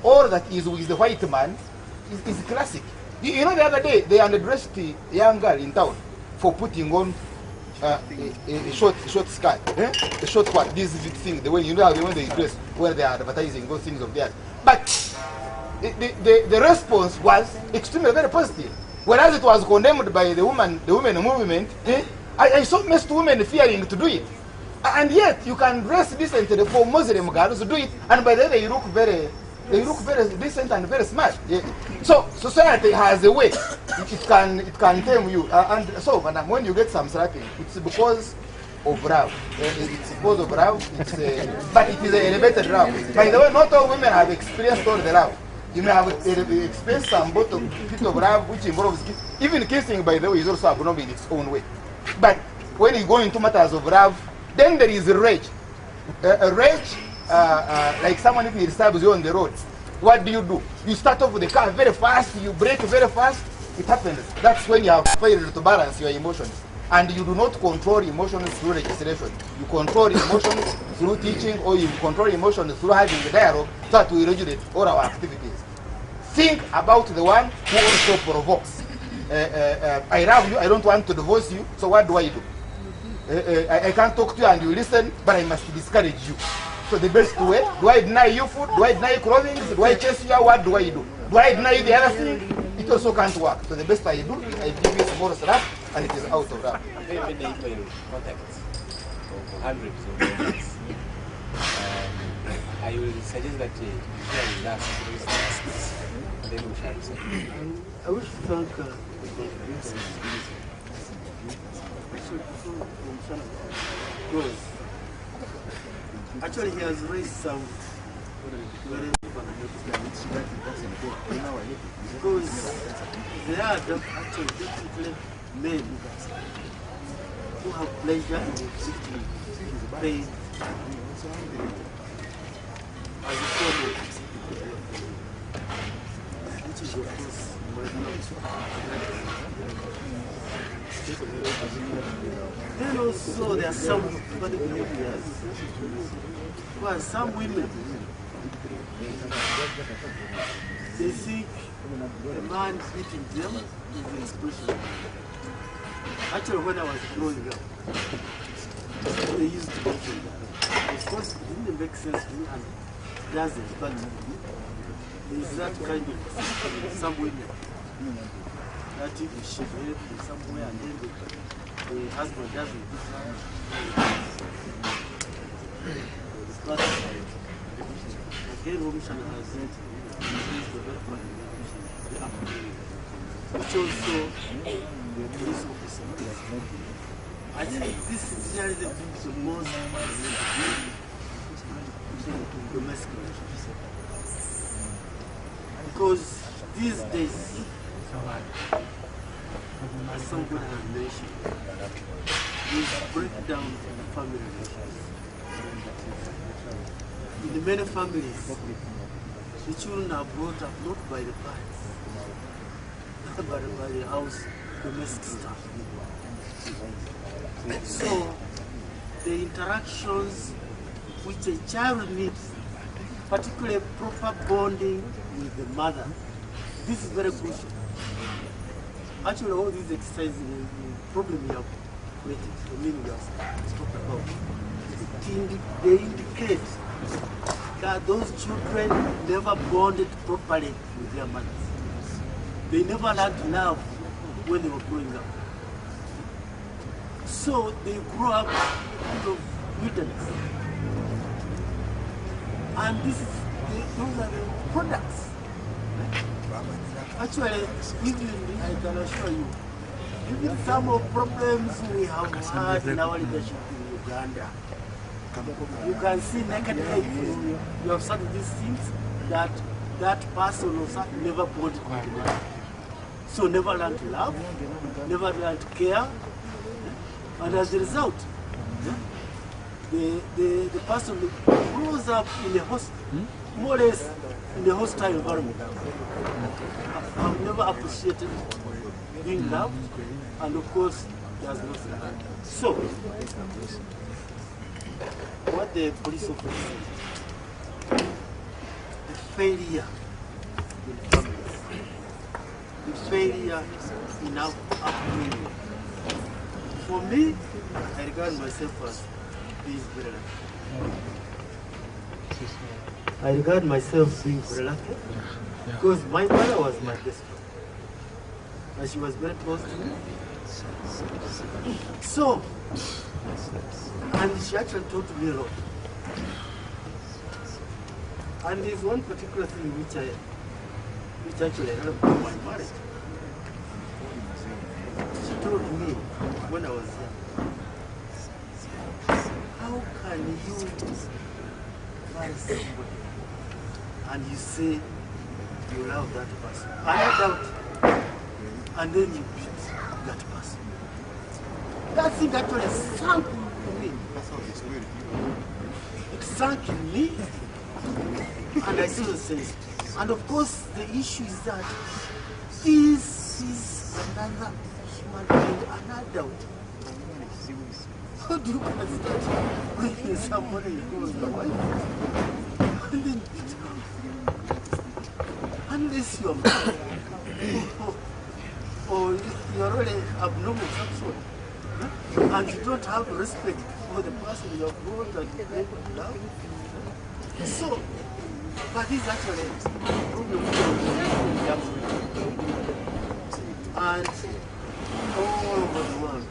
all that is with the white man is classic. You know, the other day they underdressed a young girl in town for putting on a short skirt, a short skirt. This thing, the way you know how when they dress, where they are advertising those things of theirs. But the response was extremely very positive. Whereas it was condemned by the women movement, I saw most women fearing to do it. And yet you can dress decently for Muslim girls to do it, and by then they look very decent and very smart. Yeah. So society has a way. It can tame you. And so madam, when you get some slapping, it's because of love. It's because of love. But it is an elevated love. By the way, not all women have experienced all the love. You may have experienced some bit of love which involves even kissing. By the way, is also abnormal in its own way. But when you go into matters of love, then there is a rage. Rage, like someone if he disturbs you on the road. What do? You start off with the car very fast, you brake very fast, it happens. That's when you have failed to balance your emotions. And you do not control emotions through registration. You control emotions through teaching, or you control emotions through having a dialogue so that we regulate all our activities. Think about the one who also provokes. I love you, I don't want to divorce you, so what do? I can't talk to you and you listen, but I must discourage you. So the best way, do I deny you food? Do I deny you clothing? Do I chase you? What do I do? Do I deny you the other thing? It also can't work. So the best I do is I give you small slap and it is out of love.
Maybe they will contacts for hundreds of dollars. I will suggest that you share with us and then we shall answer.
I wish to thank because actually he has raised some very because there are actually definitely men who have pleasure in inflicting pain as a form of which is of course then also there are some particular areas where some women they think a man beating them is an expression. Actually, when I was growing up, they used to mention that. Of course, it didn't make sense to me and it doesn't, but there is that kind of some women that if she behaved in some way and then the husband doesn't. But again, Womishan has said which also police officer. I think this is really the most domestic relationships. Because these days, as somebody has mentioned, this breakdown in the family relations. In the many families, the children are brought up not by the parents, but by the house domestic staff. So, the interactions which a child needs, particularly proper bonding with the mother, this is very crucial. Actually, all these exercises, the problem you have created, the meaning you have spoken about, they indicate that those children never bonded properly with their mothers. They never learned love when they were growing up. So they grew up out of wilderness. And those are the products. Actually, even I can assure you, even some of problems we have had in our leadership in Uganda, you can see negatively, you have started these things that person or something never bonded with them. So never learned to love, never learned to care, and as a result, the person grows up in a more or less in a hostile environment. I've never appreciated being loved, and of course, there's no love. So, what the police officer said, the failure in families, the failure in our upbringing. For me, I regard myself as being very lucky. I regard myself being very lucky because my mother was my best friend. And she was very close to me. So, and she actually taught me a lot. And there's one particular thing which actually helped my marriage. She told me when I was young, how can you marry somebody and you say you love that person, and I doubt, and then you beat that person? That thing actually sank in me. It sank in me, and I still say it. And of course, the issue is that this is another human being, an adult. How do you start bringing somebody who is your wife and then beat her? Unless you're mad or you're really abnormal sexual, and you don't have respect for the person you have brought and love. So, but this is actually a problem with young people. And all over the world,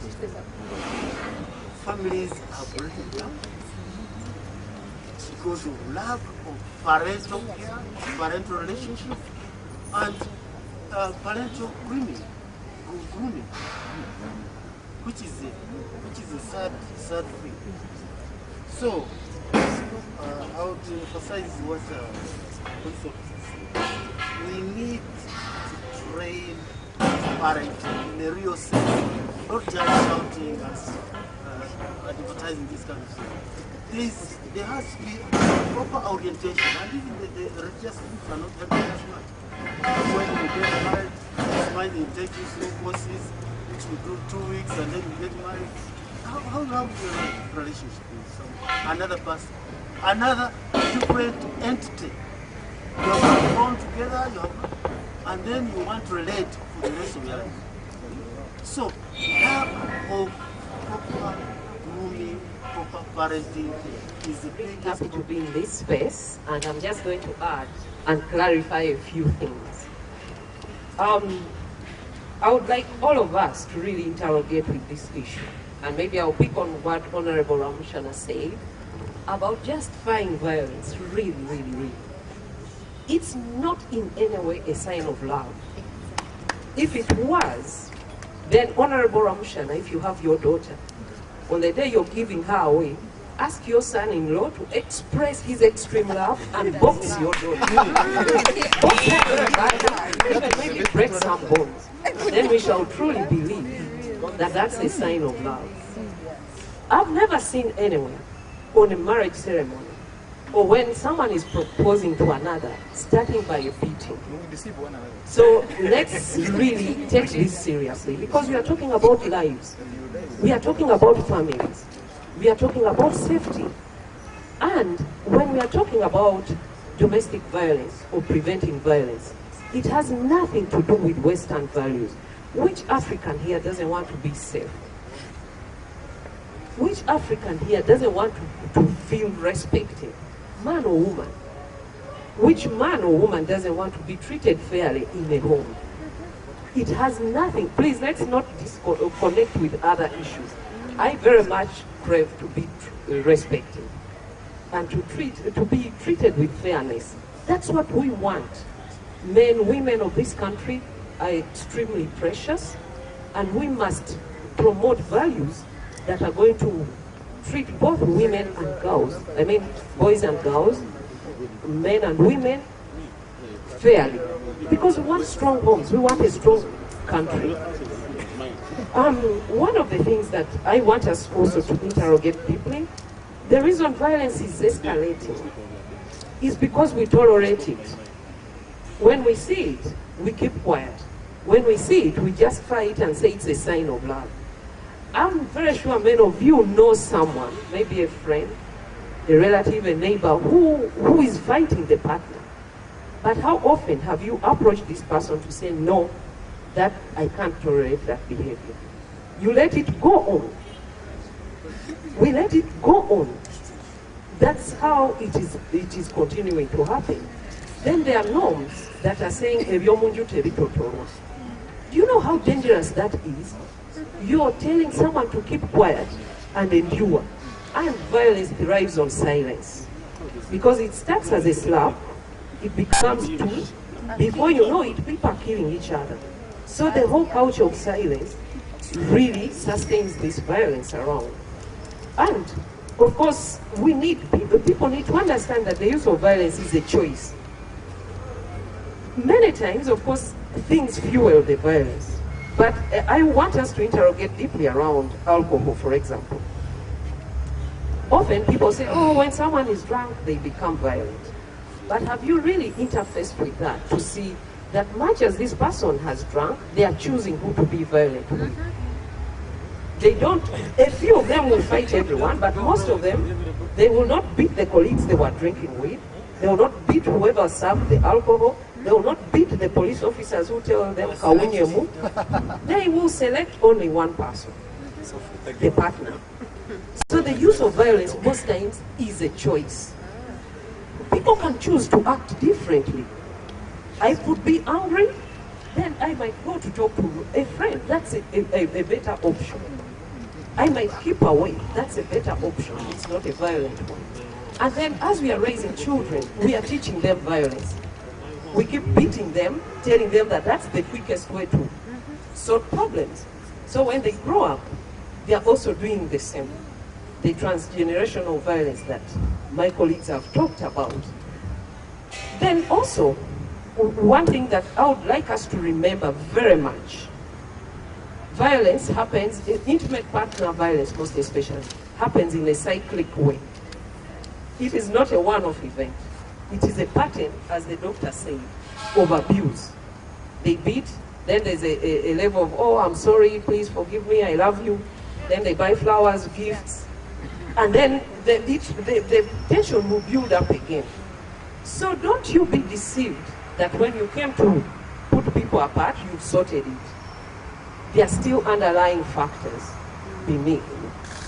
families are breaking down because of lack of parental care, parental relationship, and parental grooming, which is a sad thing. So, I would emphasize what police officers say. We need to train parenting in a real sense, not just shouting and advertising this kind of thing. There has to be proper orientation, and even the religious groups are not helping us much. When we get married, it's fine, they take you through courses, which we do 2 weeks, and then we get married. How you have your relationship with another person, another different entity? You have not born together, and then you want to relate for the rest of your life. So, lack of proper grooming, proper parenting is the biggest.
Happy to be in this space, and I'm just going to add and clarify a few things. I would like all of us to really interrogate with this issue. And maybe I'll pick on what Honorable Ramshana said about justifying violence, really. It's not in any way a sign of love. If it was, then Honorable Ramshana, if you have your daughter, on the day you're giving her away, ask your son-in-law to express his extreme love and box your daughter. Box her, even maybe break some bones. Then we shall truly believe that that's a sign of love. I've never seen anyone on a marriage ceremony or when someone is proposing to another, starting by a beating. So let's really take this seriously, because we are talking about lives. We are talking about families. We are talking about safety. And when we are talking about domestic violence or preventing violence, it has nothing to do with Western values. Which African here doesn't want to be safe? Which African here doesn't want to feel respected, man or woman? Which man or woman doesn't want to be treated fairly in a home? It has nothing. Please, let's not disconnect with other issues. I very much crave to be respected and to be treated with fairness. That's what we want. Men, women of this country are extremely precious, and we must promote values that are going to treat both women and girls, I mean boys and girls, men and women, fairly. Because we want strong homes, we want a strong country. One of the things that I want us also to interrogate deeply, the reason violence is escalating is because we tolerate it. When we see it, we keep quiet. When we see it, we justify it and say it's a sign of love. I'm very sure many of you know someone, maybe a friend, a relative, a neighbor, who is fighting the partner. But how often have you approached this person to say, no, that I can't tolerate that behavior? You let it go on. We let it go on. That's how it is continuing to happen. Then there are norms that are saying, do you know how dangerous that is? you're telling someone to keep quiet and endure. And violence thrives on silence. Because it starts as a slap, it becomes two. Before you know it, people are killing each other. So the whole culture of silence really sustains this violence around. And of course, people need to understand that the use of violence is a choice. Many times, of course, things fuel the violence. But I want us to interrogate deeply around alcohol, for example. Often people say, oh, when someone is drunk, they become violent. But have you really interfaced with that to see that much as this person has drunk, they are choosing who to be violent with? They don't, a few of them will fight everyone, but most of them, they will not beat the colleagues they were drinking with. They will not beat whoever served the alcohol. They will not beat the police officers who tell them, Kawunyemu. They will select only one person, the partner. So the use of violence most times is a choice. People can choose to act differently. I could be angry, then I might go to talk to a friend. That's a better option. I might keep away. That's a better option. It's not a violent one. And then as we are raising children, we are teaching them violence. We keep beating them, telling them that that's the quickest way to solve problems. So when they grow up, they are also doing the same. The transgenerational violence that my colleagues have talked about. Then also, one thing that I would like us to remember very much, violence happens, intimate partner violence most especially, happens in a cyclic way. It is not a one-off event. It is a pattern, as the doctor said, of abuse. They beat, then there's a level of, oh, I'm sorry, please forgive me, I love you. Then they buy flowers, gifts, and then the tension will build up again. So don't you be deceived that when you came to put people apart, you've sorted it. There are still underlying factors beneath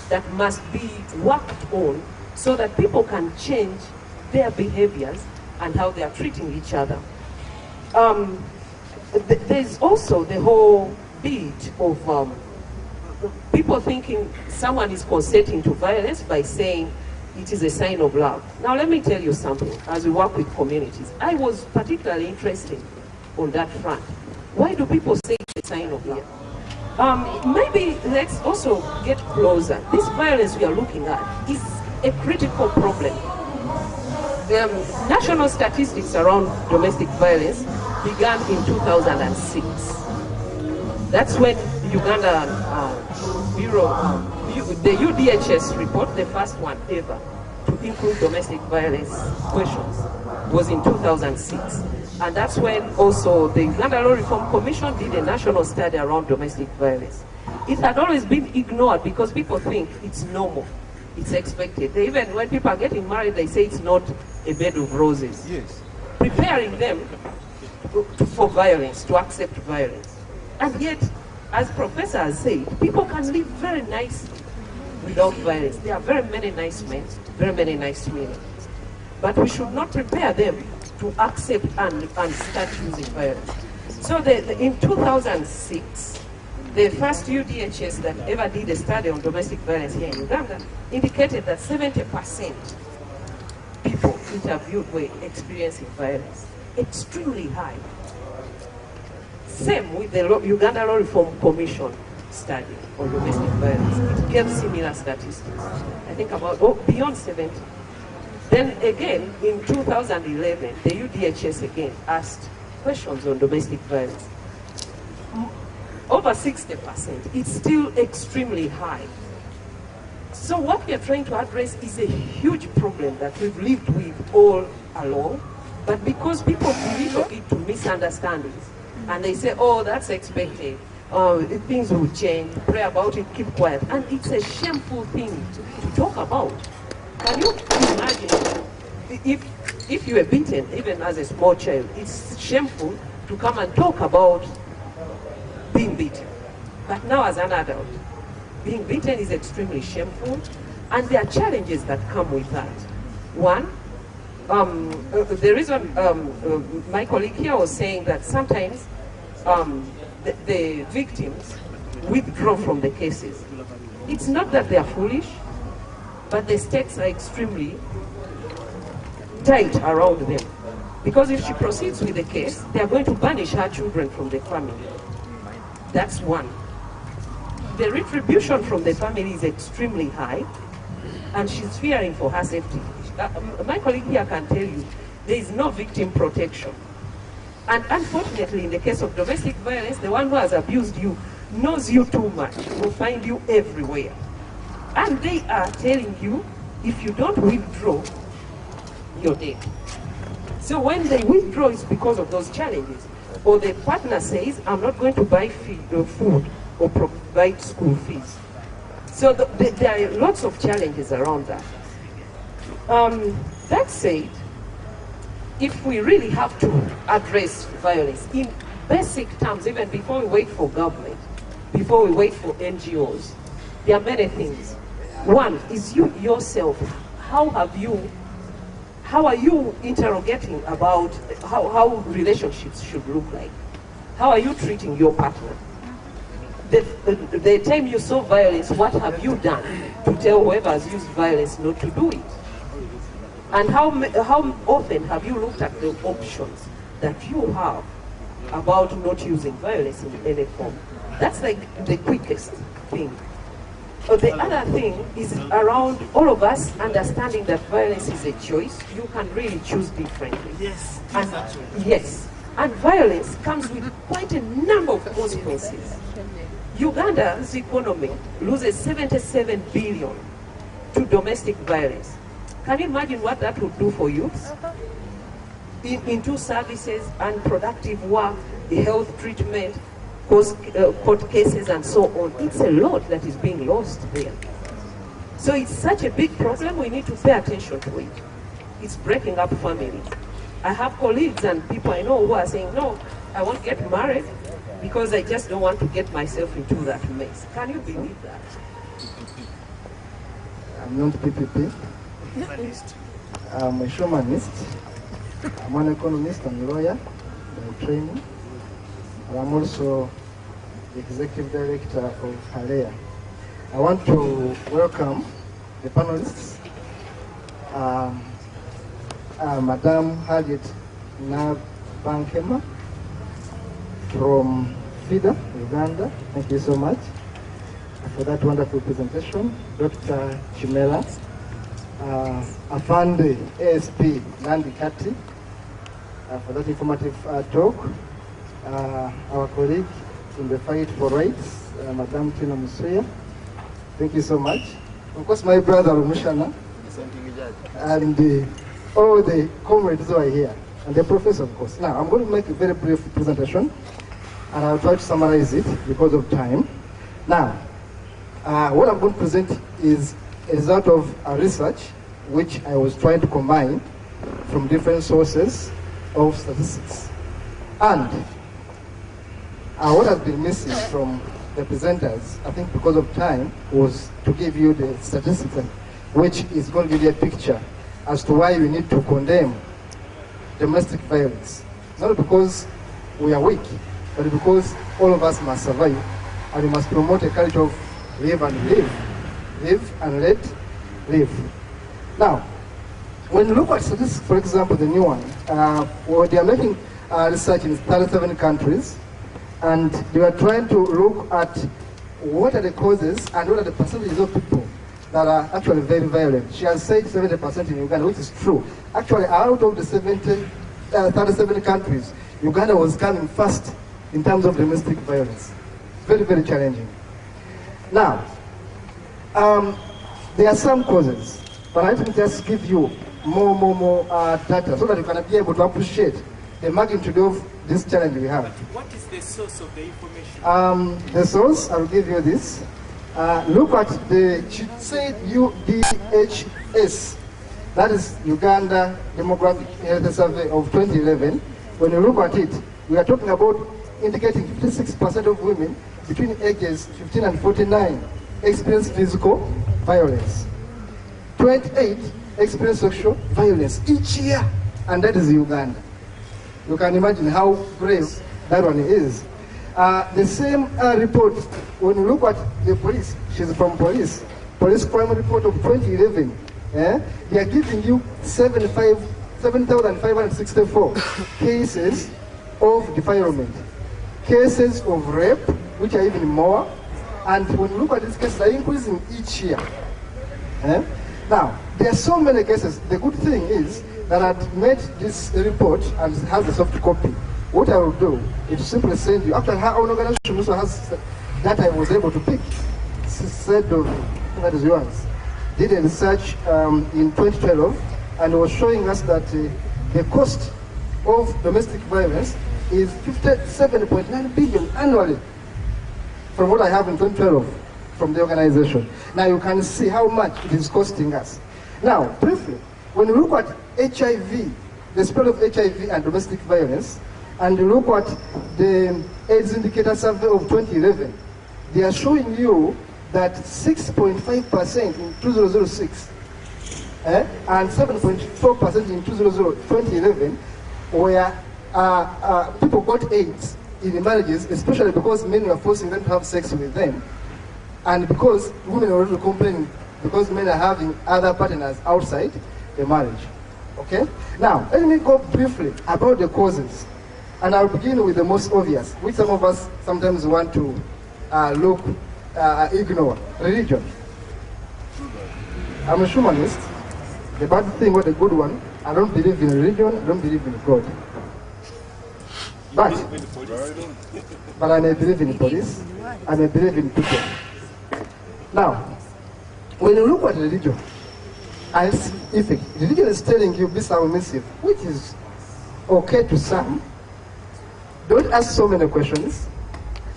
that must be worked on so that people can change their behaviors and how they are treating each other. There's also the whole bit of people thinking someone is consenting to violence by saying it is a sign of love. Now let me tell you something, as we work with communities, I was particularly interested on that front. Why do people say it's a sign of love? Maybe let's also get closer. This violence we are looking at is a critical problem. The national statistics around domestic violence began in 2006. That's when Uganda Bureau, the UDHS report, the first one ever to include domestic violence questions, was in 2006. And that's when also the Uganda Law Reform Commission did a national study around domestic violence. It had always been ignored because people think it's normal, it's expected. Even when people are getting married, they say it's not a bed of roses. Yes. Preparing them for violence, to accept violence. And yet, as Professor has said, people can live very nicely without violence. There are very many nice men, very many nice women. But we should not prepare them to accept and start using violence. So in 2006, the first UDHS that ever did a study on domestic violence here in Uganda indicated that 70% people interviewed were experiencing violence. Extremely high. Same with the Uganda Law Reform Commission study on domestic violence. It gave similar statistics. I think about beyond 70. Then again, in 2011, the UDHS again asked questions on domestic violence. Over 60%. It's still extremely high. So what we are trying to address is a huge problem that we've lived with all along, but because people believe it to misunderstandings, and they say, oh, that's expected, things will change, pray about it, keep quiet. And it's a shameful thing to talk about. Can you imagine if you were beaten, even as a small child, it's shameful to come and talk about being beaten. But now as an adult, being beaten is extremely shameful, and there are challenges that come with that. One, the reason my colleague here was saying that sometimes the victims withdraw from the cases. It's not that they are foolish, but the stakes are extremely tight around them. Because if she proceeds with the case, they are going to banish her children from the family. That's one. The retribution from the family is extremely high, and she's fearing for her safety. My colleague here can tell you, there is no victim protection. And unfortunately, in the case of domestic violence, the one who has abused you knows you too much, will find you everywhere. And they are telling you, if you don't withdraw, you're dead. So when they withdraw, it's because of those challenges. Or the partner says, I'm not going to buy food or provide school fees. So there are lots of challenges around that. That said, if we really have to address violence in basic terms, even before we wait for government, before we wait for NGOs, there are many things. One is you yourself. How are you interrogating about how relationships should look like? How are you treating your partner? The time you saw violence, what have you done to tell whoever has used violence not to do it? And how often have you looked at the options that you have about not using violence in any form? That's like the quickest thing. The other thing is around all of us understanding that violence is a choice. You can really choose differently.
Yes,
yes. And violence comes with quite a number of consequences. Uganda's economy loses 77 billion to domestic violence. Can you imagine what that would do for youths? Into services, unproductive work, health treatment, court cases and so on. It's a lot that is being lost there. So it's such a big problem, we need to pay attention to it. It's breaking up families. I have colleagues and people I know who are saying, no, I won't get married because I just don't want to get myself into that mess. Can you believe that?
I'm not PPP. I'm a humanist. I'm an economist and lawyer by training. And I'm also the executive director of Halea. I want to welcome the panelists. Madam Harriet Nabankema from FIDA, Uganda. Thank you so much for that wonderful presentation. Dr. Chimela, Afande ASP Nandi Kati, for that informative talk. Our colleague in the fight for rights, Madam Tina Musuya. Thank you so much. Of course, my brother Mushana, and all the comrades who are here, and the professor, of course. Now, I'm going to make a very brief presentation, and I'll try to summarize it because of time. Now, what I'm going to present is a result of a research which I was trying to combine from different sources of statistics. And what has been missing from the presenters, I think because of time, was to give you the statistics, which is going to give you a picture as to why we need to condemn domestic violence. Not because we are weak, but because all of us must survive, and we must promote a culture of live and live. Live and let live. Now, when you look at statistics, for example, the new one, they are making research in 37 countries, and they are trying to look at what are the causes and what are the percentages of people that are actually very violent. She has said 70% in Uganda, which is true. Actually, out of the 37 countries, Uganda was coming first in terms of domestic violence. Very, very challenging. Now, there are some causes, but I can just give you more data so that you can be able to appreciate the magnitude of this challenge we have.
What is the source of the information?
The source, I'll give you this. Look at the, she said UDHS, that is Uganda Demographic Health Survey of 2011. When you look at it, we are talking about indicating 56% of women between ages 15 and 49 experience physical violence. 28 experience sexual violence each year, and that is Uganda. You can imagine how grave that one is. The same report, when you look at the police, she's from police crime report of 2011, they are giving you 7,564 cases of defilement, cases of rape, which are even more, and when you look at these cases, they are increasing each year. Now, there are so many cases. The good thing is that I've made this report and it has a soft copy. What I will do is simply send you, after her own organization also has that I was able to pick, said that is yours, did a research in 2012 and was showing us that the cost of domestic violence is 57.9 billion annually, from what I have in 2012 from the organization. Now you can see how much it is costing us. Now, briefly, when you look at HIV, the spread of HIV and domestic violence, and you look at the AIDS indicator survey of 2011, they are showing you that 6.5% in 2006 and 7.4% in 2011 where people got AIDS in the marriages, especially because men were forcing them to have sex with them, and because women are already complaining because men are having other partners outside the marriage. Okay? Now, let me go briefly about the causes. And I'll begin with the most obvious, which some of us sometimes want to ignore: religion. I'm a humanist. The bad thing or the good one, I don't believe in religion, I don't believe in God. But I may believe in police, I may believe in people. Now, when you look at religion, if religion is telling you be submissive, which is okay to some, don't ask so many questions.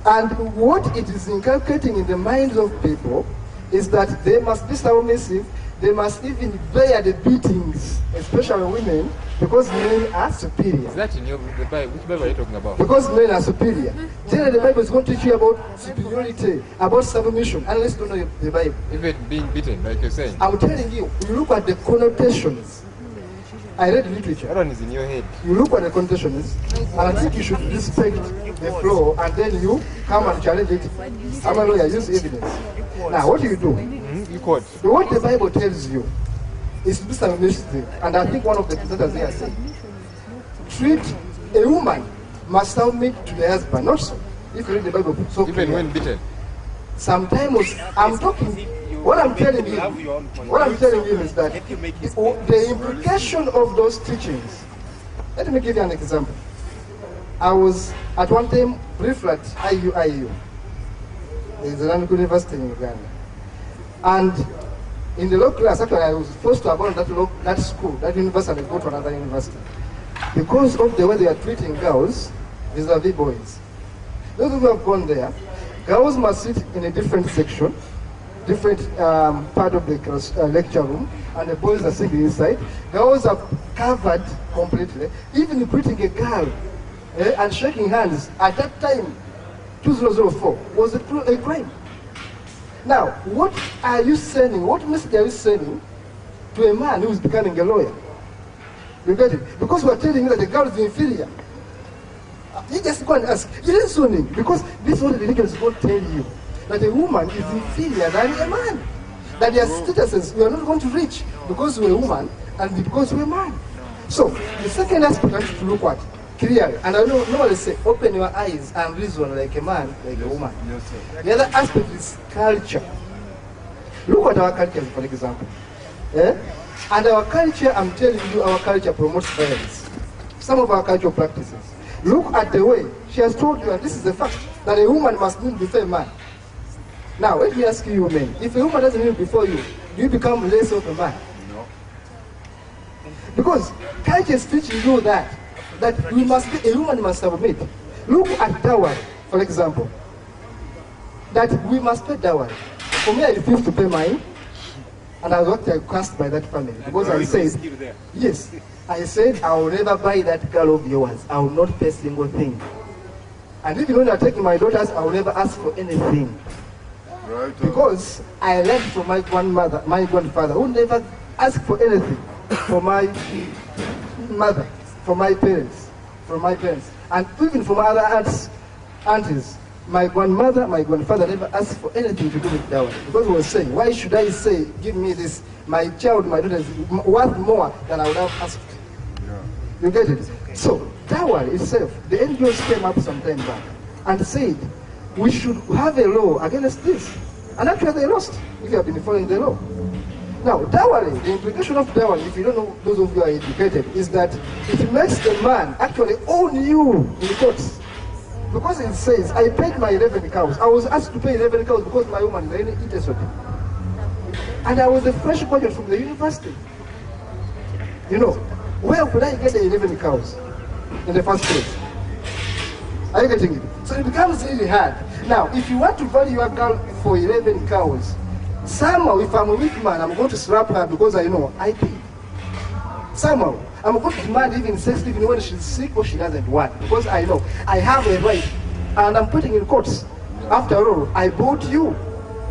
And what it is inculcating in the minds of people is that they must be submissive, they must even bear the beatings, especially women, because men are superior.
Is that in the Bible? Which Bible are you talking about?
Because men are superior. Generally, the Bible is going to teach you about superiority, about submission, unless you don't know the Bible.
Even being beaten, like you're saying.
I'm telling you, you look at the connotations. I read literature.
That one is in your head.
You look at the connotations, and I think you should respect the flow, and then you come and challenge it. I'm a lawyer, use evidence. Now, what do?
You quote.
What the Bible tells you is to be submissive, and I think one of the presenters there said, treat a woman must submit to the husband, not so. If you read the Bible, so
even
clear.
when beaten.
Sometimes I'm talking. What I'm telling you is that the implication of those teachings. Let me give you an example. I was at one time briefly at IU. There's an university in Uganda. And in the law class, actually I was forced to abandon that school, that university, and go to another university. Because of the way they are treating girls vis-a-vis boys. Those who have gone there, girls must sit in a different section, different part of the lecture room, and the boys are sitting inside. Girls are covered completely. Even greeting a girl and shaking hands at that time, 2004, was a crime. Now, what are you sending? What message are you sending to a man who is becoming a lawyer? You get it? Because we are telling you that the girl is inferior. You just go and ask. You listening? Because this is what the religion is going to tell you. That a woman is inferior than a man. That their statuses we are not going to reach because we're a woman and because we're a man. So, the second aspect I have to look at clearly, and I normally say, open your eyes and reason like a man, like a woman. The other aspect is culture. Look at our culture, for example. And our culture, I'm telling you, our culture promotes violence. Some of our cultural practices. Look at the way she has told you, and this is the fact, that a woman must kneel before a man. Now, let me ask you, men, if a woman doesn't kneel before you, do you become less of a man? No. Because culture is teaching you that we must be, a woman must submit. Look at dowry, for example. That we must pay dowry. For me, I refused to pay mine, and I was actually cast by that family because I said, yes, I said I will never buy that girl of yours. I will not pay a single thing. And even when I'm taking my daughters, I will never ask for anything. Right. Because I learned from my grandfather, who never asked for anything for my mother, for my parents, and even from other aunts. aunties, my grandmother, my grandfather never asked for anything to do with dowry. Because we were saying, why should I say, give me this, my child, my daughter is worth more than I would have asked. You get it? So, dowry itself, the NGOs came up some time back and said, we should have a law against this. And actually they lost, if you have been following the law. Now, dowry, the implication of dowry, if you don't know, those of you who are educated, is that it makes the man actually own you in the courts. Because it says, I paid my 11 cows. I was asked to pay 11 cows because my woman is interested. And I was a fresh graduate from the university. You know, where could I get the 11 cows in the first place? Are you getting it? So it becomes really hard. Now, if you want to value your girl for 11 cows, somehow, if I'm a weak man, I'm going to slap her because I know I paid. Somehow, I'm going to demand even sex even when she's sick or she doesn't want, because I know I have a right, and I'm putting in courts. After all, I bought you.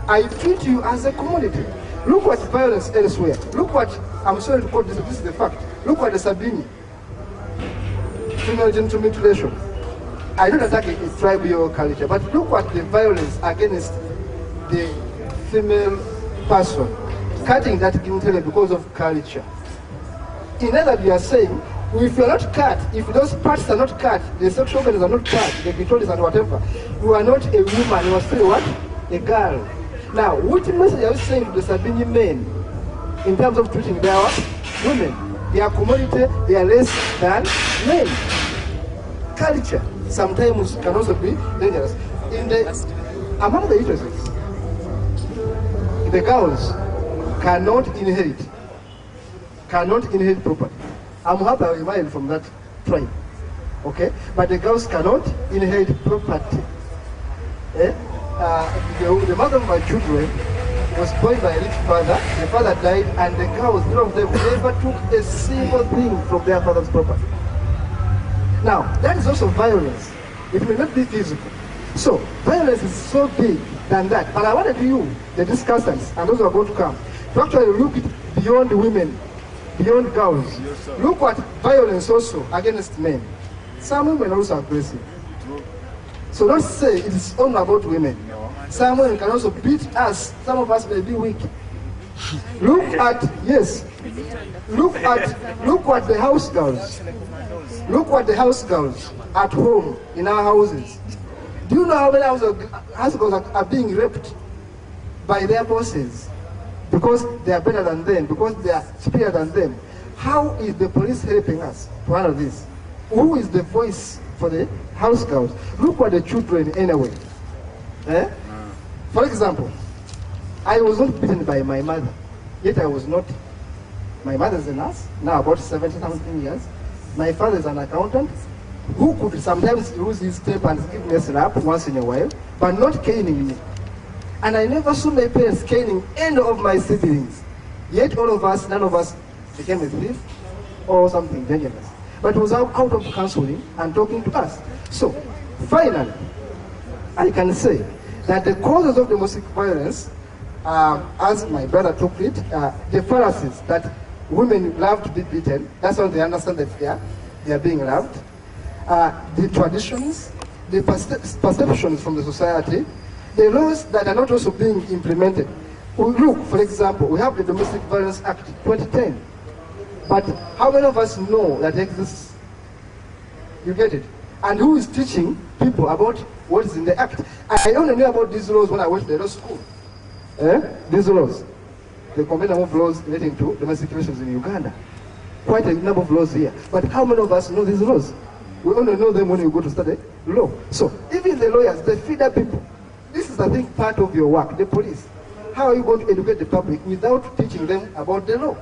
I treat you as a commodity. Look at violence elsewhere. Look what, I'm sorry to quote this, this is the fact. Look at the Sabini, female genital mutilation. I don't attack a tribal culture, but look at the violence against the female person, cutting that genitalia because of culture. In other words, you are saying, if you are not cut, if those parts are not cut, the sexual organs are not cut, the clitoris and whatever, you are not a woman, you are still what? A girl. Now, what message are you saying to the Sabini men in terms of treating their women? They are commodity, they are less than men. Culture sometimes can also be dangerous. Among the interests, the girls cannot inherit property. I'm happy I married from that tribe, okay? But the girls cannot inherit property. The mother of my children was born by a rich father. The father died, and the girls, none of them never took a single thing from their father's property. Now, that is also violence. It may not be physical. So, violence is so big than that. But I wanted you, the discussants, and those who are going to come, to actually look beyond women, beyond girls. Look at violence also against men. Some women are also aggressive. So don't say it is only about women. Some women can also beat us. Some of us may be weak. Look at the house girls. Look at the house girls at home in our houses. Do you know how many house girls are being raped by their bosses because they are better than them, because they are superior than them? How is the police helping us to handle this? Who is the voice for the house girls? Look at the children anyway. For example, I was not beaten by my mother, yet I was not. My mother is a nurse, now about 70-something years. My father is an accountant who could sometimes lose his step and give me a slap once in a while, but not caning me. And I never saw my parents caning any of my siblings. Yet all of us, none of us became a thief or something dangerous. But it was out of counseling and talking to us. So, finally, I can say that the causes of domestic violence, as my brother took it, the fallacies that women love to be beaten, that's how they understand that they are being loved. The traditions, the perceptions from the society, the laws that are not also being implemented. Look, for example, we have the Domestic Violence Act 2010. But how many of us know that exists? You get it? And who is teaching people about what is in the act? I only knew about these laws when I went to the law school. These laws. The combination of laws relating to domestic relations in Uganda. Quite a number of laws here. But how many of us know these laws? We only know them when we go to study law. So even the lawyers, they feed up people. This is, I think, part of your work, the police. How are you going to educate the public without teaching them about the law?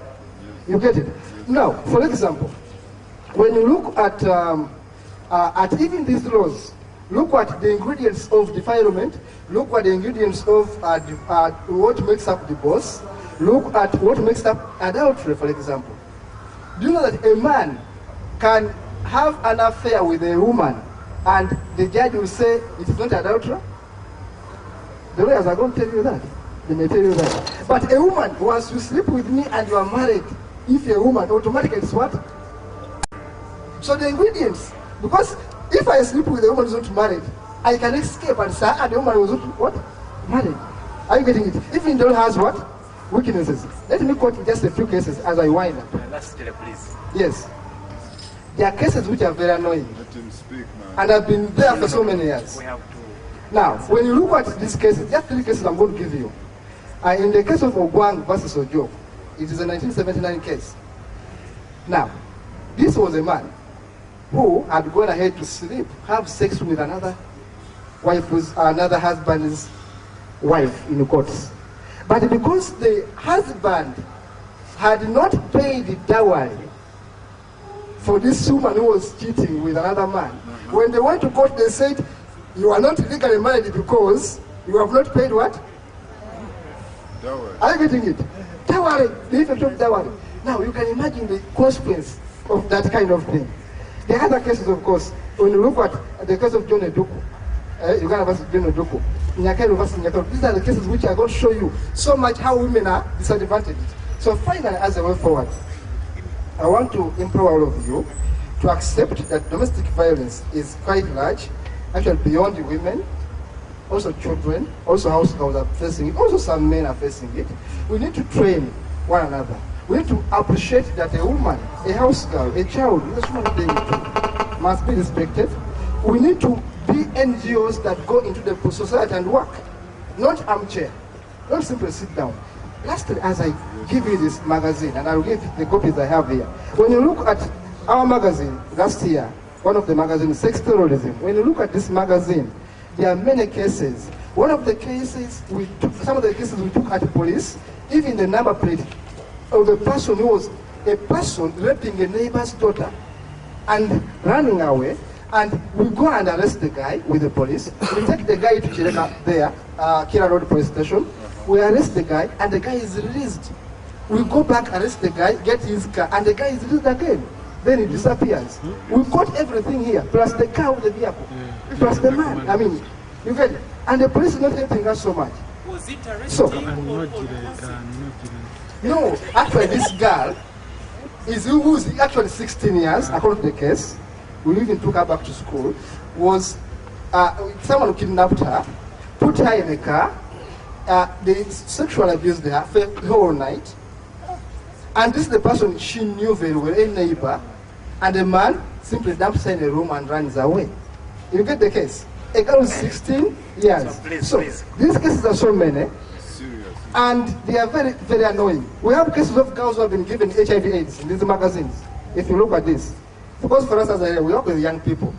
You get it? Now, for example, when you look at even these laws, look at the ingredients of defilement, look at the ingredients of what makes up divorce, look at what makes up adultery, for example. Do you know that a man can have an affair with a woman and the judge will say it is not adultery? The lawyers are going to tell you that. They may tell you that. But a woman, once you sleep with me and you are married, if you're a woman, automatically it's what? So the ingredients, because if I sleep with a woman who's not married, I can escape and say, the woman was what? Married. Are you getting it? Even though has what? Weaknesses. Let me quote just a few cases as I wind up.
Last year, please.
Yes. There are cases which are very annoying.
Let him speak, man.
And I've been there for so many years.
We have to.
Now, when you look at these cases, just 3 cases I'm going to give you. In the case of Ogwang versus Ojo, it is a 1979 case. Now, this was a man who had gone ahead to sleep, have sex with another husband's wife in the courts. But because the husband had not paid the dowry for this woman who was cheating with another man, when they went to court, they said, you are not legally married because you have not paid what?
Dowry.
Are you getting it? Dowry, the effect of dowry. Now, you can imagine the consequence of that kind of thing. The other cases, of course, when you look at the case of John Eduku, Uganda versus John Eduku, Nyakairo versus Nyakairo, these are the cases which are going to show you so much how women are disadvantaged. So finally, as I went forward, I want to empower all of you to accept that domestic violence is quite large, actually beyond the women, also children, also households are facing it, also some men are facing it. We need to train one another. We need to appreciate that a woman, a house girl, a child, a human being must be respected. We need to be NGOs that go into the society and work, not armchair, not simply sit down. Lastly, as I give you this magazine, and I'll give the copies I have here, when you look at our magazine last year, one of the magazines, Sex Terrorism, when you look at this magazine, there are many cases. One of the cases some of the cases we took at the police, even the number plate of the person who was a person raping a neighbor's daughter and running away, and we go and arrest the guy with the police. We take the guy to Chireka there, Kira Road Police Station. We arrest the guy, and the guy is released. We go back, arrest the guy, get his car, and the guy is released again. Then he disappears. We got everything here, plus the car with the vehicle, plus the man. I mean, you get it. And the police is not helping us so much.
Was it arresting
So, no, actually this girl who's actually 16 years, according to the case, we even took her back to school, was someone who kidnapped her, put her in a car, they sexually abused her for the whole night, and this is the person she knew very well, a neighbor, and the man simply dumps her in a room and runs away. You get the case? A girl is 16 years. So these cases are so many, and they are very, very annoying. We have cases of girls who have been given HIV/AIDS in these magazines. If you look at this, because for us as I we work with young people.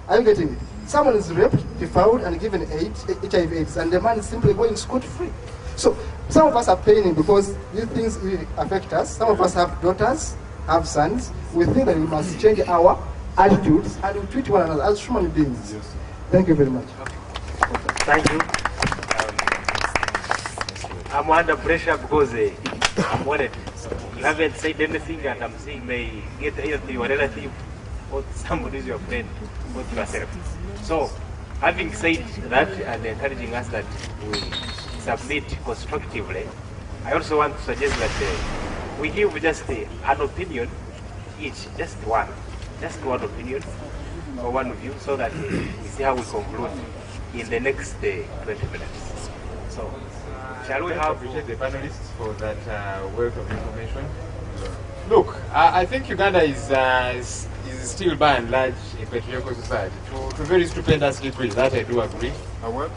Are you getting it? Someone is raped, defiled, and given HIV/AIDS, and the man is simply going scot-free. So some of us are paying because these things really affect us. Some of us have daughters, have sons. We think that we must change our attitudes and we treat one another as human beings. Yes. Thank you very much.
Thank you. I'm under pressure because I'm worried. You haven't said anything, and I'm saying may get either your relative or somebody who's your friend or yourself. So, having said that and encouraging us that we submit constructively, I also want to suggest that we give just an opinion each, just one opinion or one view, so that we see how we conclude in the next 20 minutes. So, shall we have
the panelists for that wealth of information? Look, I think Uganda is still by and large a patriarchal society to very stupendous degree. That I do agree.
What?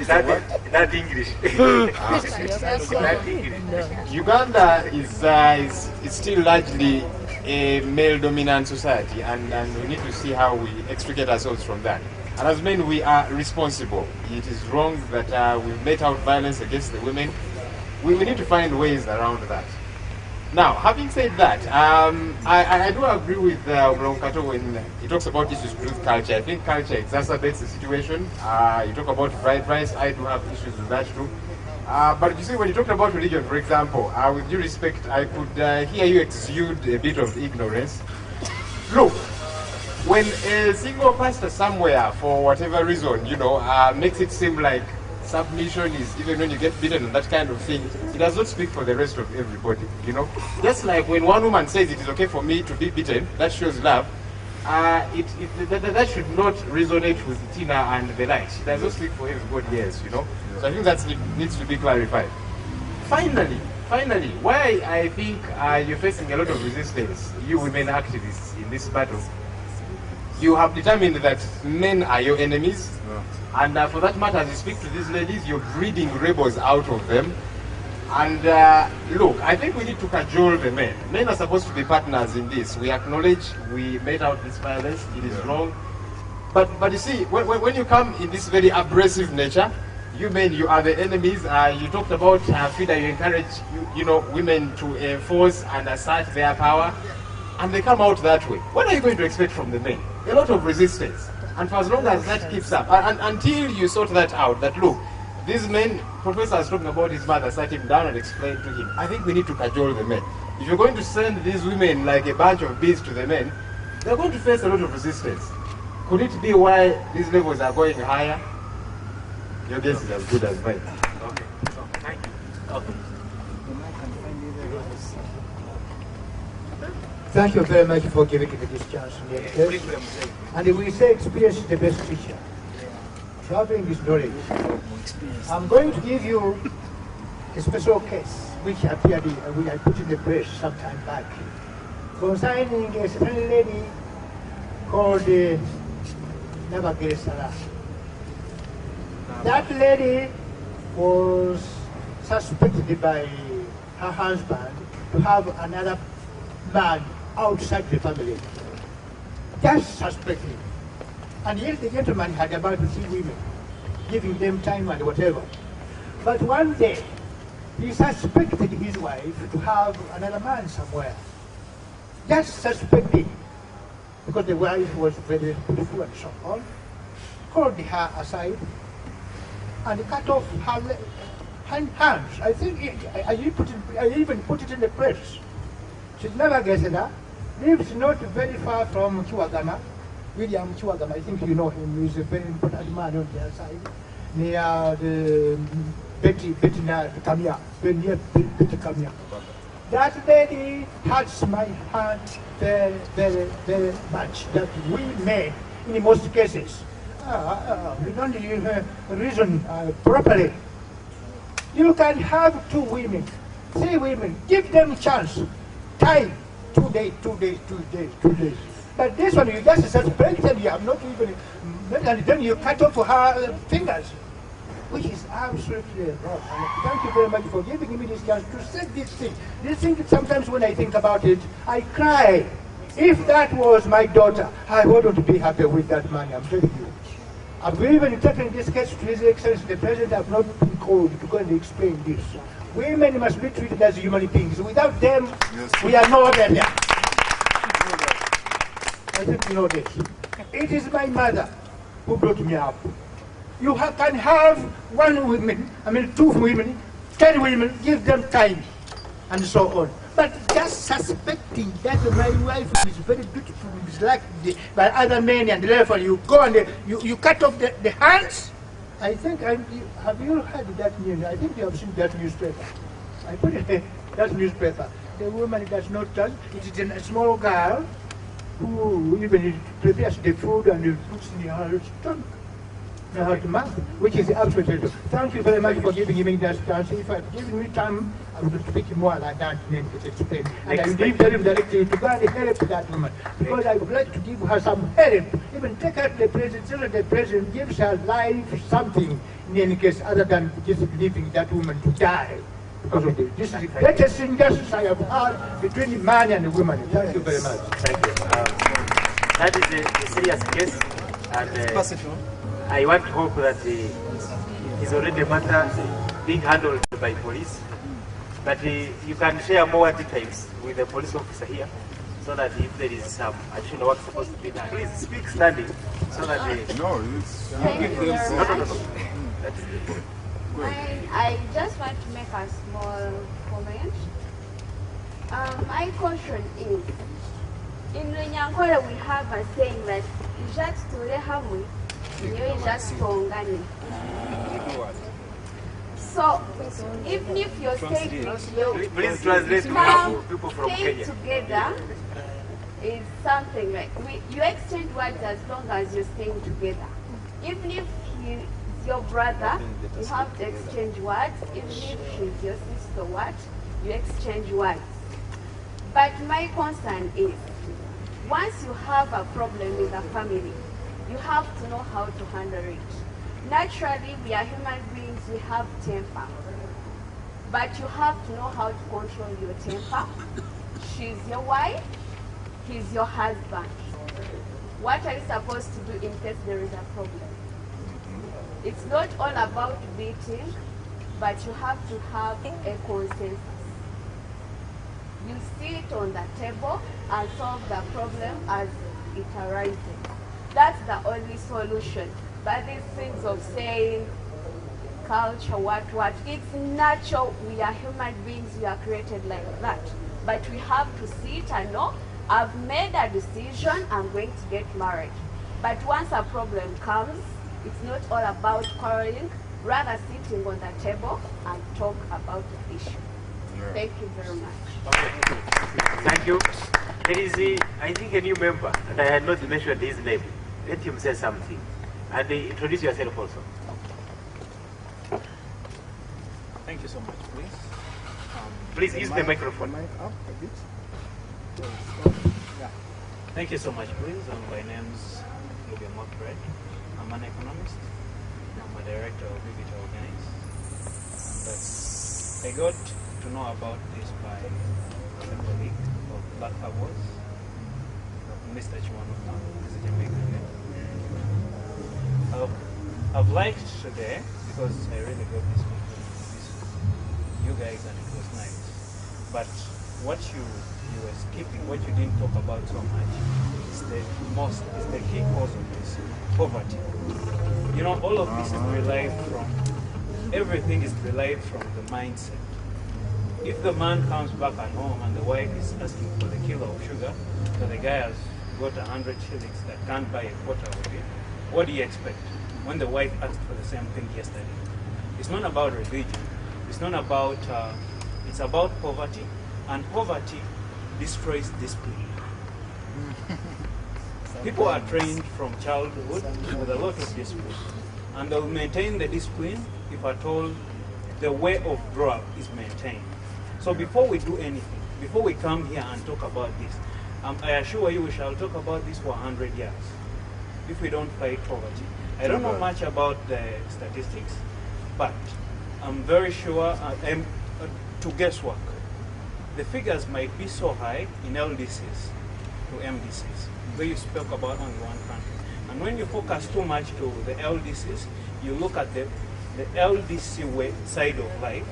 That English. That English.
Uganda is still largely a male-dominant society, and we need to see how we extricate ourselves from that. And as men, we are responsible. It is wrong that we met out violence against the women. We need to find ways around that. Now, having said that, I do agree with Kato when he talks about issues with culture. I think culture exacerbates the situation. You talk about fried rice, I do have issues with that too. But you see, when you talk about religion, for example, with due respect, I could hear you exude a bit of ignorance. Look, when a single pastor somewhere, for whatever reason, makes it seem like submission is even when you get beaten and that kind of thing, it does not speak for the rest of everybody, Just like when one woman says it is okay for me to be beaten, that shows love. that should not resonate with Tina and the likes. She does not speak for everybody else, you know. So I think that needs to be clarified. Finally, why I think you're facing a lot of resistance, you women activists in this battle. You have determined that men are your enemies, and for that matter, as you speak to these ladies, you're breeding rebels out of them. And look, I think we need to cajole the men. Men are supposed to be partners in this. We acknowledge we made out this violence, it is wrong. But you see, when you come in this very abrasive nature, you men, you are the enemies. You talked about FIDA, you encourage women to enforce and assert their power, and they come out that way. What are you going to expect from the men? A lot of resistance. And for as long as that keeps up, and until you sort that out, that look, these men, Professor is talking about his mother, sat him down and explained to him, I think we need to cajole the men. If you're going to send these women like a bunch of bees to the men, they're going to face a lot of resistance. Could it be why these levels are going higher? Your guess is as good as mine.
Okay. So, thank you. Okay.
Thank you very much for giving me this chance. And we say experience is the best teacher. Traveling is knowledge. I'm going to give you a special case which appeared, which I put in the press some time back, concerning a certain lady called Nabagere Sarah. That lady was suspected by her husband to have another man outside the family. Just suspected. And yet the gentleman had about 3 women, giving them time and whatever. But one day, he suspected his wife to have another man somewhere. Just suspected, because the wife was very beautiful and so on. Called her aside and cut off her hands. I think I even put it in the press. She's never guessed that. Lives not very far from Chiwagama. William Chiwagama, I think you know him. He's a very important man on their side. Near the near Betty Kamia. That lady hurts my heart very, very, very much. That we men, in most cases, we don't reason properly. You can have 2 women, 3 women, give them chance, time, 2 days. But this one, you just suspect and you have not even, and then you cut off her fingers, which is absolutely wrong. And thank you very much for giving me this chance to say this thing. This thing, sometimes when I think about it, I cry. If that was my daughter, I wouldn't be happy with that man, I'm telling you. I've even taken this case to His Excellency the President. I've not been called to go and explain this. Women must be treated as human beings. Without them, we are no other there. I think you know this. It is my mother who brought me up. You can have 2 women, 10 women, give them time, and so on. But just suspecting that my wife is very beautiful, is like by other men, and therefore you go and you cut off the hands. I think, have you heard that news? I think you have seen that newspaper. I put it that newspaper. The woman does not touch. It is a small girl who even prepares the food and puts in her stomach, her mouth, which is absolutely true. Thank you very much for giving me that chance. If I've given me time, I would speak more like that name to explain. And I will give them directly to go and help that woman. Because I would like to give her some help. Even take her to the president, so that the president gives her life something, in any case, other than just leaving that woman to die. Because of this. This is the greatest injustice I have had between the man and the woman. Thank you very much.
Thank you. That is a serious case, and I want to hope that it's already a matter being handled by police. But you can share more details with the police officer here, so that if there is some additional work supposed to be done, please speak standing, so that
No, it's...
Thank you very much.
No. That is the point.
I just want to make a small comment. My question is, in Nyankore we have a saying that Ijatule Hamwe, Ijatongani. So, even if you're saying
please translate
come
people from
stay
Kenya
together, is something like you exchange words as long as you're staying together. Even if he's your brother, you have to exchange words. Even if she's your sister, you exchange words. But my concern is, once you have a problem with a family, you have to know how to handle it. Naturally, we are human beings, we have temper. But you have to know how to control your temper. She's your wife, he's your husband. What are you supposed to do in case there is a problem? It's not all about beating, but you have to have a consensus. You sit on the table and solve the problem as it arises. That's the only solution. But these things of saying culture, what, it's natural. We are human beings, we are created like that. But we have to sit and know, I've made a decision, I'm going to get married. But once a problem comes, it's not all about quarreling, rather sitting on the table and talk about the issue. Yeah. Thank you very much.
Okay. Thank you. There is, I think, a new member, and I had not mentioned his name. Let him say something. And introduce yourself also.
Thank you so much, please.
Please use the microphone.
Up a bit. Yeah. Thank you so much, please. My name's William Mockred. I'm an economist. I'm a director of beaten.An. But I got to know about this by a colleague of Black Awards, Mr. Chiwanuka, who's a Jamaican. I've liked today because I really got this meeting with you guys and it was nice. But what you were skipping, what you didn't talk about so much, is the key cause of this, poverty. You know, all of this is derived from, everything is derived from the mindset. If the man comes back at home and the wife is asking for the kilo of sugar, so the guy has got 100 shillings that can't buy a quarter of it, what do you expect when the wife asked for the same thing yesterday? It's not about religion. It's not about, it's about poverty, and poverty destroys discipline. People are trained from childhood with a lot of discipline, and they'll maintain the discipline if at all the way of growth is maintained. So before we do anything, before we come here and talk about this, I assure you we shall talk about this for 100 years if we don't fight poverty. I don't know much about the statistics, but I'm very sure, to guesswork, the figures might be so high in LDCs to MDCs, where you spoke about only one country. And when you focus too much to the LDCs, you look at the LDC side of life,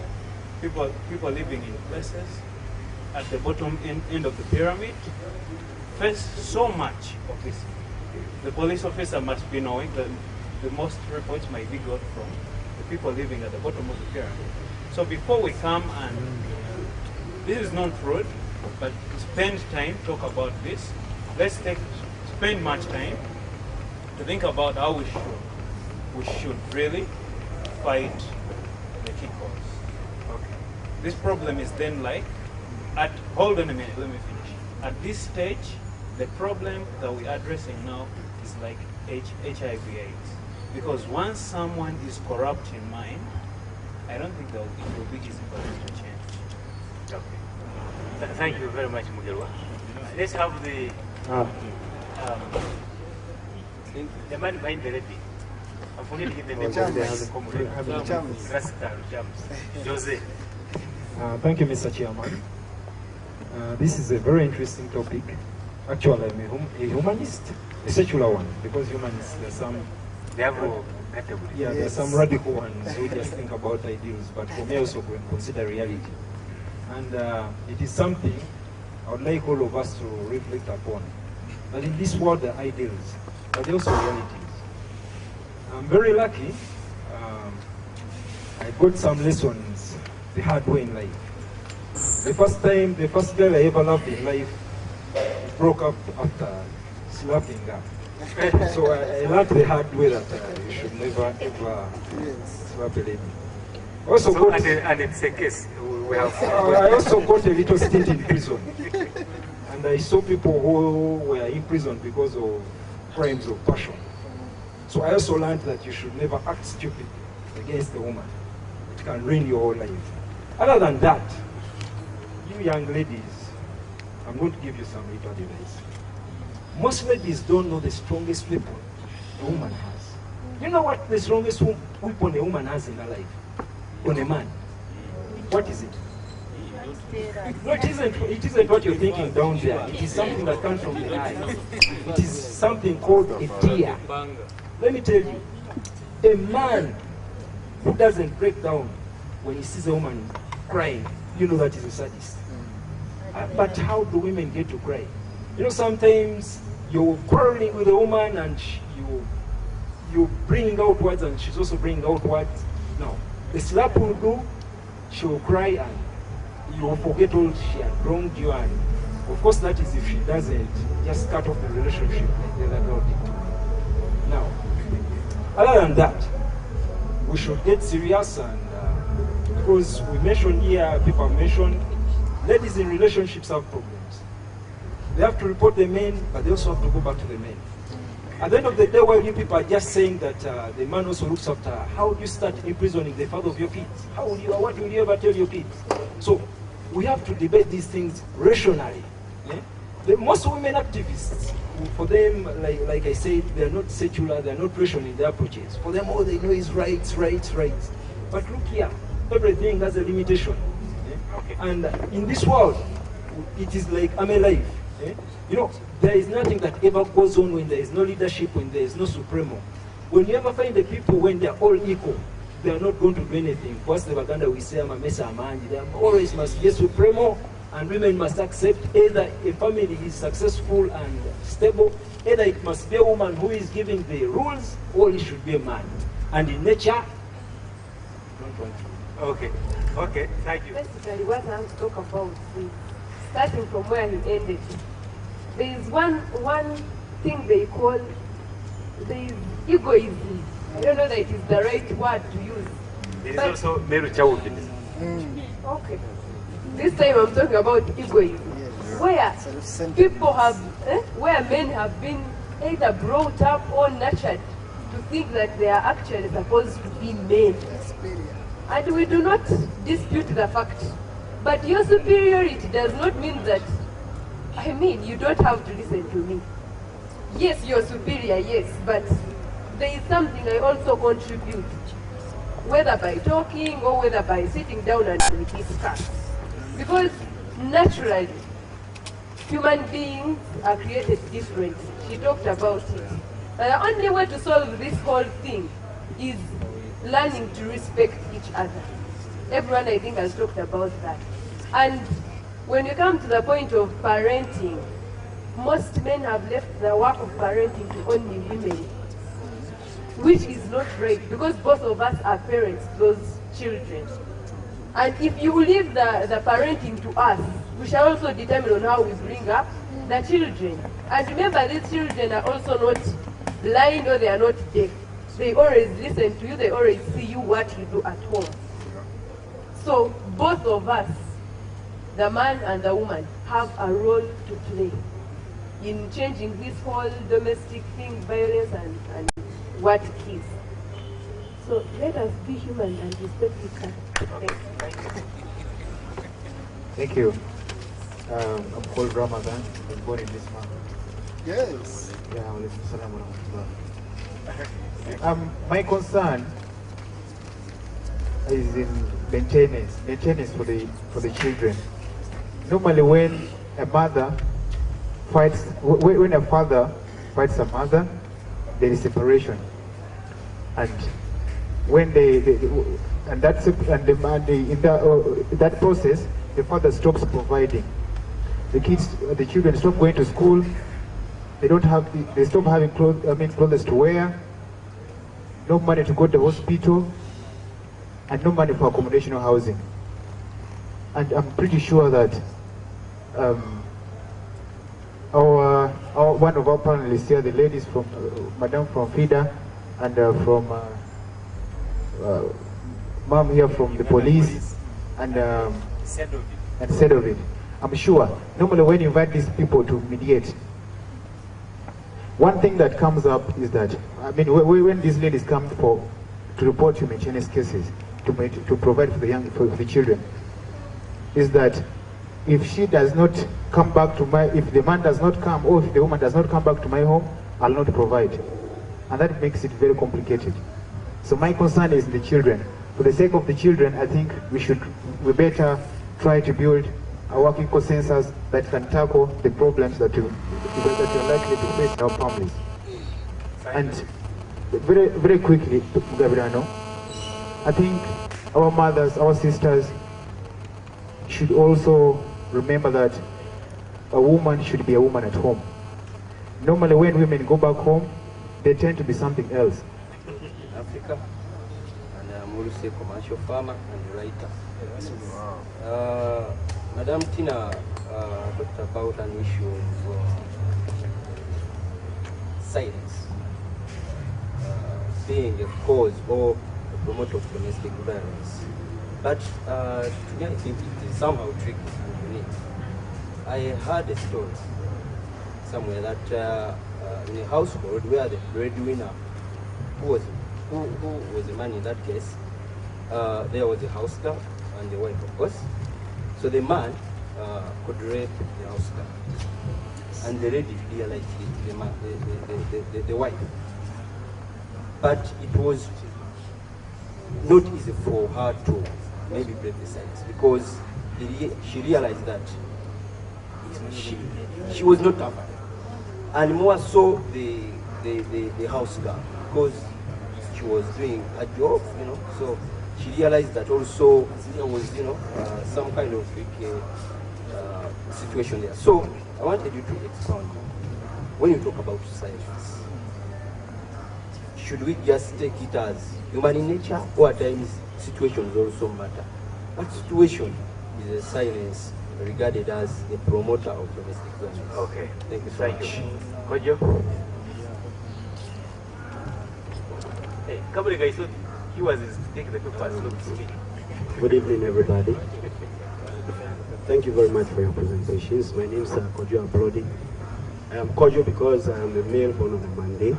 people living in places at the bottom end of the pyramid face so much of this. The police officer must be knowing that the most reports might be got from the people living at the bottom of the pyramid. So before we come and, this is not rude, but spend time, talk about this. Let's spend much time to think about how we should really fight the key cause. Okay. This problem is then like, hold on a minute, let me finish. At this stage, the problem that we're addressing now is like HIV/AIDS. Because once someone is corrupt in mind, I don't think it will be easy for them to change.
Okay. Thank you very much, Mugelwa. Let's have the man behind the lady. I'm forgetting the name of the comrade. Jose.
Thank you, Mr. Chairman. This is a very interesting topic. Actually, I'm a humanist, a secular one, because humanists, there's some...
They have a category.
Yeah, there's some radical ones who just think about ideals, but for me also we consider reality. And it is something I would like all of us to reflect upon. That in this world, there are ideals, but there are also realities. I'm very lucky. I got some lessons the hard way in life. The first girl I ever loved in life broke up after slapping her. So I learned the hard way that you should never ever slap a lady. Also
so, and it's a case we have.
I also got a little stint in prison. And I saw people who were imprisoned because of crimes of passion. So I also learned that you should never act stupid against a woman. It can ruin your whole life. Other than that, you young ladies, I'm going to give you some little advice. Most ladies don't know the strongest weapon a woman has. You know what the strongest weapon a woman has in her life? On a man. What is it? No, it isn't what you're thinking down there. It is something that comes from the eye. It is something called a tear. Let me tell you, a man who doesn't break down when he sees a woman crying, you know that he's a sadist. But how do women get to cry? You know, sometimes you're quarreling with a woman and you're bringing out words and she's also bringing out words. No, the slap will do, she will cry and you will forget all she had wronged you, and of course that is if she doesn't just cut off the relationship like the other girl did. Now, other than that, we should get serious, and because we mentioned here, people have mentioned, ladies in relationships have problems. They have to report the men, but they also have to go back to the men. At the end of the day, while you people are just saying that the man also looks after her, how do you start imprisoning the father of your kids? What will you ever tell your kids? So we have to debate these things rationally. Most women activists, for them, like I said, they're not secular, they're not rational in their approaches. For them, all they know is rights. But look here, everything has a limitation. And in this world, it is like I'm alive. You know, there is nothing that ever goes on when there is no leadership, when there is no supremo. When you ever find the people when they're all equal, they are not going to do anything. For us, the Uganda, we say, there always must be a supremo, and women must accept either a family is successful and stable, either it must be a woman who is giving the rules, or it should be a man. And in nature, don't want to.
Okay, thank you.
Basically, what I want to talk about is starting from where he ended. There is one thing they call, there is egoism. I don't know that it is the right word to use.
There is also male chauvinism.
Okay. This time I'm talking about egoism. Where people have, where men have been either brought up or nurtured to think that they are actually supposed to be men. And we do not dispute the fact. But your superiority does not mean that, you don't have to listen to me. Yes, you're superior, yes, but there is something I also contribute, whether by talking or whether by sitting down and we discuss. Because naturally, human beings are created different. She talked about it. The only way to solve this whole thing is learning to respect each other. Everyone, I think, has talked about that. And when you come to the point of parenting, most men have left the work of parenting to only women, which is not right, because both of us are parents to those children. And if you leave the parenting to us, we shall also determine on how we bring up the children. And remember, these children are also not blind or they are not deaf. They always listen to you, they always see you, what you do at home. So both of us, the man and the woman, have a role to play in changing this whole domestic thing, violence and what it is. So let us be human and respect each other.
Thank you. I'm called Ramadan. I was born in this month.
Yes.
My concern is in maintenance for the children. Normally, when a mother fights, when a father fights a mother, there is separation, and when in that process, the father stops providing. The children stop going to school. They stop having clothes to wear. No money to go to the hospital, and no money for accommodation or housing. And I'm pretty sure that one of our panelists here, the ladies from Madam from FIDA, and from Mom here from the police, and said of it. I'm sure, normally when you invite these people to mediate, one thing that comes up is that, I mean, when these ladies come to report human Chinese cases, to provide for the children, is that if she does not come back to if the man does not come, or if the woman does not come back to my home, I'll not provide. And that makes it very complicated. So my concern is the children. For the sake of the children, I think we better try to build a working consensus that can tackle the problems that you're likely to face in our families. And very, very quickly, Gabriano, I think our mothers, our sisters should also remember that a woman should be a woman at home. Normally when women go back home, they tend to be something else.
Africa, and I'm also a commercial farmer and writer. Madam Tina talked about an issue of silence being a cause or a promoter of domestic violence. But to me, I think it is somehow tricky and unique. I heard a story somewhere that in a household where the breadwinner, who was the man in that case, there was a house girl and the wife, of course. So the man could rape the house girl, and the lady realized it, the wife. But it was not easy for her to maybe break the silence, because she realized that she was not covered, and more so the house girl, because she was doing a job, you know. So she realized that also there was, some kind of situation there. So I wanted you to expound when you talk about silence. Should we just take it as human in nature, or at times situations also matter? What situation is a silence regarded as a promoter of domestic violence?
Okay.
Thank you so much.
Kojo? Hey, come on, guys. He was taking the papers.
Good evening, everybody. Thank you very much for your presentations. My name is Kojo Abrodi. I am Kojo because I am a male born on a Monday,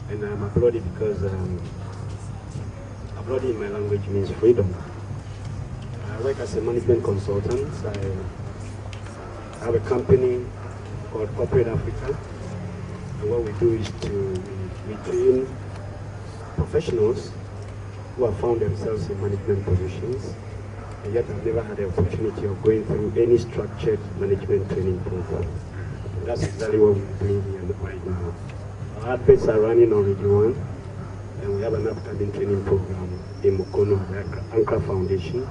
and I am Abrodi because Abrodi in my language means freedom. I work as a management consultant. I have a company called Corporate Africa, and what we do is we train professionals who have found themselves in management positions, and yet have never had the opportunity of going through any structured management training program. And that's exactly what we're doing here right now. Our adverts are running on Radio 1, and we have an upcoming training program in Mukono at the Ankara Foundation,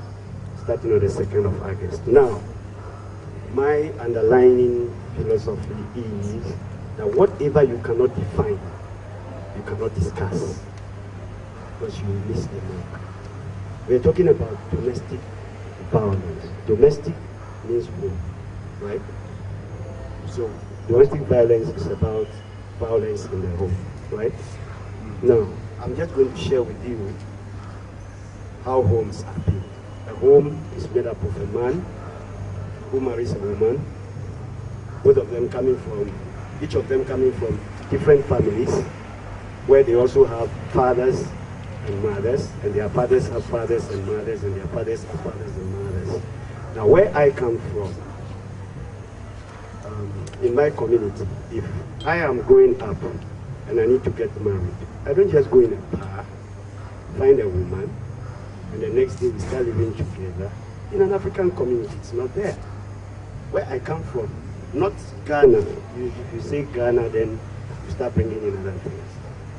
starting on the 2nd of August. Now, my underlying philosophy is that whatever you cannot define, you cannot discuss, because you will miss the mark. We're talking about domestic violence. Domestic means home, right? So domestic violence is about violence in the home, right? Now, I'm just going to share with you how homes are built. A home is made up of a man who marries a woman, both of them coming from, each of them coming from different families, where they also have fathers and mothers, and their fathers have fathers and mothers, and their fathers have fathers and mothers. Now, where I come from, in my community, if I am growing up and I need to get married, I don't just go in a bar, find a woman, and the next day we start living together. In an African community, it's not there. Where I come from, not Ghana. If you say Ghana, then you start bringing in other things.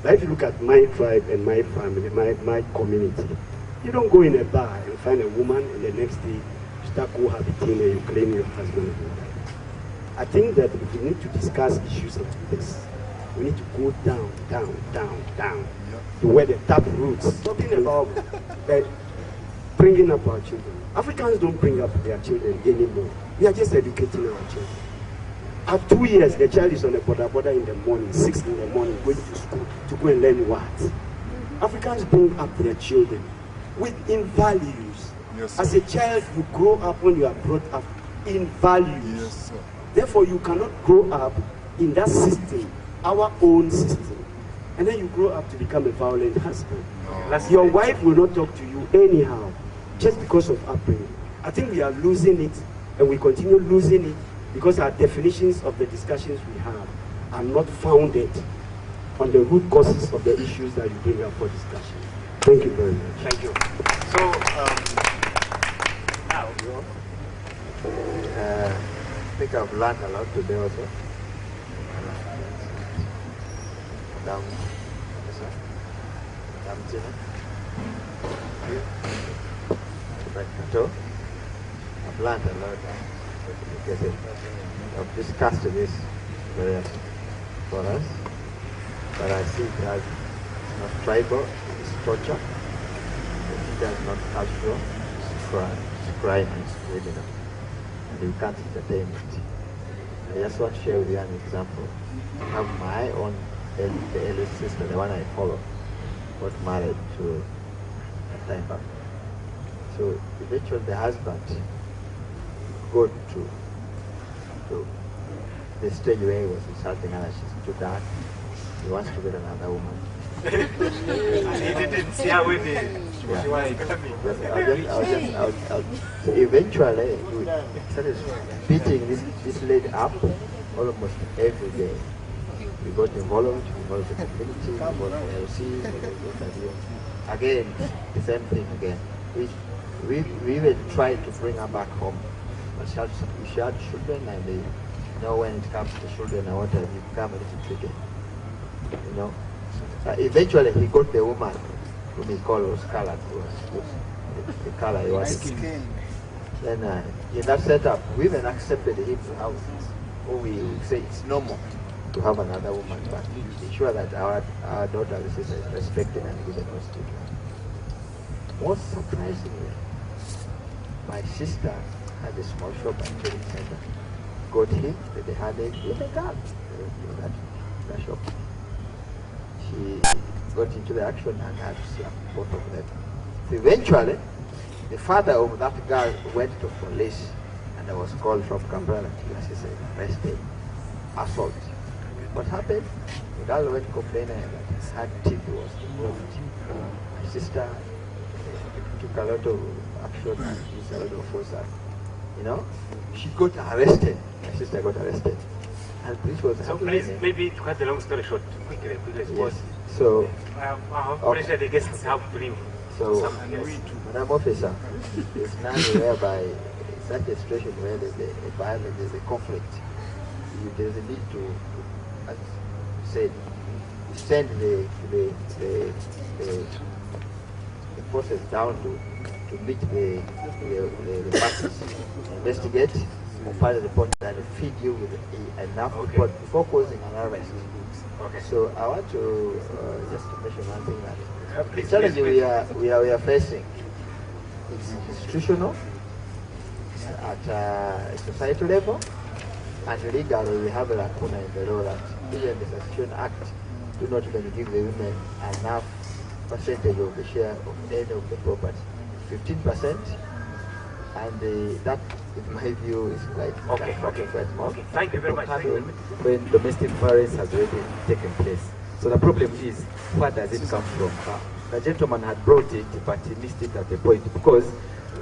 But if you look at my tribe and my family, my community, you don't go in a bar and find a woman, and the next day you start cohabiting and you claim your husband. I think that if we need to discuss issues like this, we need to go down to where the tap roots. Talking about bringing up our children. Africans don't bring up their children anymore. We are just educating our children. At 2 years, the child is on a border in the morning, 6 in the morning, going to school to go and learn what? Africans bring up their children within values. Yes, as a child, you grow up when you are brought up
in values.
Yes, sir.
Therefore, you cannot grow up in that system, our own system, and then you grow up to become a violent husband.
No.
Your wife will not talk to you anyhow, just because of upbringing. I think we are losing it, and we continue losing it because our definitions of the discussions we have are not founded on the root causes of the issues that you bring up for discussion. Thank you very much.
Thank you. So, now,
I think I've learned a lot today also. Madam Tina. I've learned a lot. I've discussed this various for us, but I see that it's not tribal, it's torture. It is not cultural, it's crime and it's criminal. And you can't entertain it. I just want to share with you an example. I have my own the eldest sister, the one I follow, got married to a time back. So eventually the husband got to the stage where he was insulting her, she's too dark, he wants to get another woman.
He didn't see her with it.
So eventually he started beating this lady up almost every day. We got involved the community, we got the LC, again, the same thing again. We even tried to bring her back home. But she had children, and they know when it comes to children and what have you, become a little tricky. You know? Eventually he got the woman whom he called was colored, the color he was. Then in that setup, we even accepted him to have, we would say it's normal to have another woman, but ensure that our daughter and sister is respected and given those children. Most surprisingly, my sister had a small shop at trading center. Got hit with a headache with a gun in that shop. She got into the action and had to slap both of them. So eventually, the father of that girl went to police and I was called from Kampala. She said, arrested, assault. What happened? The girl went complaining that his heart teeth was involved. My sister took a lot of action and used a lot of force. You know, she got arrested. My sister got arrested. And this was
so please, maybe to cut the long story short, quickly.
Yes. So,
I have pressure the guests have to leave.
So, Madam Officer, it's now whereby such a situation where there's a violence, there's a conflict. There's a need to, as you said, send the forces down to meet the parties, investigate, compile the report, and feed you with enough report before causing an arrest.
Okay.
So I want to just to mention one thing that the challenge we are facing is institutional at a societal level, and legally we have a lacuna in the law that even the Succession Act do not even give the women enough percentage of the share of any of the property, 15%, and that, in my view, is like quite small.
Thank you very much.
When domestic violence has already taken place. So the problem is, where does it come from? The gentleman had brought it, but he missed it at a point because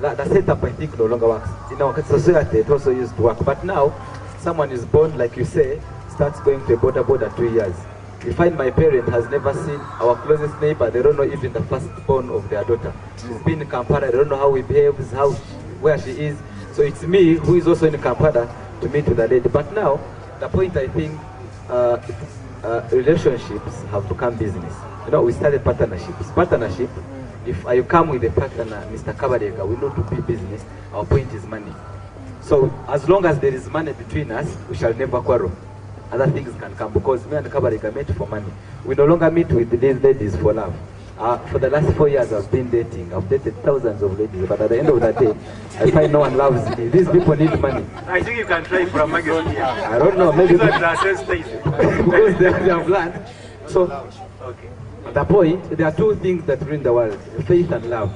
the setup, I think, no longer works. In our society, it also used to work, but now, someone is born, like you say, starts going to a border 2 years. You find my parent has never seen our closest neighbor. They don't know even the firstborn of their daughter. She's been in Kampala. They don't know how he behaves, where she is. So it's me who is also in Kampala to meet with the lady. But now, the point I think, relationships have become business. You know, we started partnerships. Partnership, if you come with a partner, Mr. Kabarega, we know to be business. Our point is money. So as long as there is money between us, we shall never quarrel. Other things can come because me and Kabarega met for money. We no longer meet with these ladies for love. For the last 4 years I've been dating. I've dated thousands of ladies, but at the end of the day, I find no one loves me. These people need money.
I think you can try for a magazine.
I don't know, maybe because they have learned. So,
okay.
The point, there are two things that rule the world, faith and love.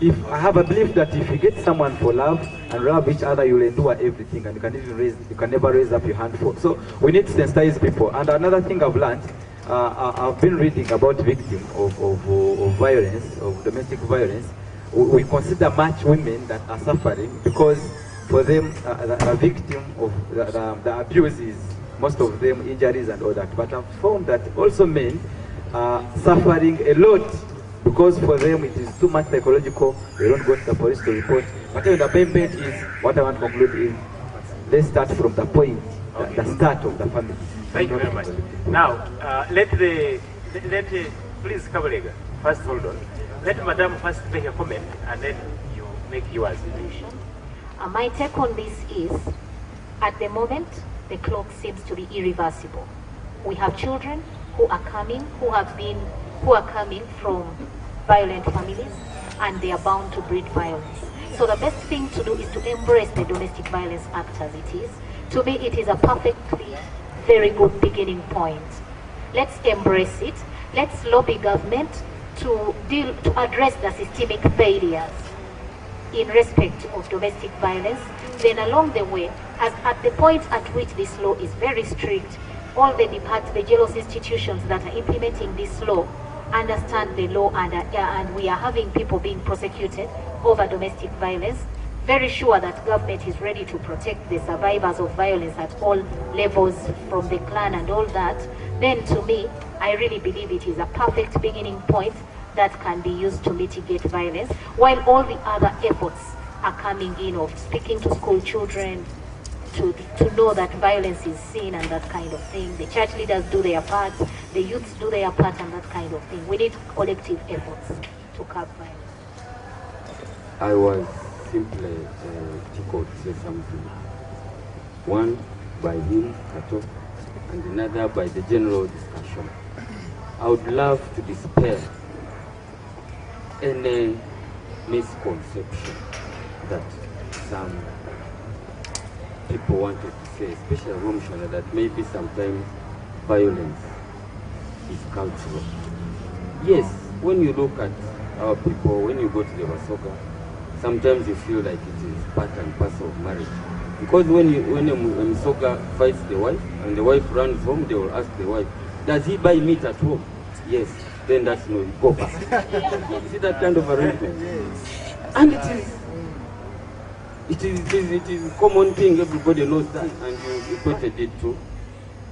if I have a belief that if you get someone for love and love each other, you'll endure everything, and you can never raise up your hand for. So we need to sensitize people. And another thing I've learned, I've been reading about victims of violence, of domestic violence. We consider much women that are suffering because for them, the victim of the abuse is most of them injuries and all that. But I've found that also men are suffering a lot because for them it is too much psychological. They don't go to the police to report. But the main point is, what I want to conclude is, let's start from the point, the start of the family.
Thank you very much. Now, please, Kabulega, first hold on. Let Madam first make a comment and then you make yours.
My take on this is, at the moment, the clock seems to be irreversible. We have children who are coming, who are coming from violent families, and they are bound to breed violence. So the best thing to do is to embrace the Domestic Violence Act as it is. To me, it is a perfectly very good beginning point. Let's embrace it. Let's lobby government to address the systemic failures in respect of domestic violence. Then along the way, as at the point at which this law is very strict, all the jealous institutions that are implementing this law understand the law, and we are having people being prosecuted over domestic violence. Very sure that government is ready to protect the survivors of violence at all levels, from the clan and all that. Then to me, I really believe it is a perfect beginning point that can be used to mitigate violence, while all the other efforts are coming in of speaking to school children to know that violence is seen and that kind of thing. The church leaders do their part, the youths do their part, and that kind of thing. We need collective efforts to curb violence.
I was simply tickled to say something. One by him, Kato, and another by the general discussion. I would love to dispel any misconception that some people wanted to say, especially Romshana, that maybe sometimes violence is cultural. Yes, when you look at our people, when you go to the Wasoga, sometimes you feel like it is part and parcel of marriage. Because when a Msoga fights the wife and the wife runs home, they will ask the wife, does he buy meat at home? Yes. Then that's no, go back. You see that kind of arrangement? And it is a common thing, everybody knows that, and you reported it too,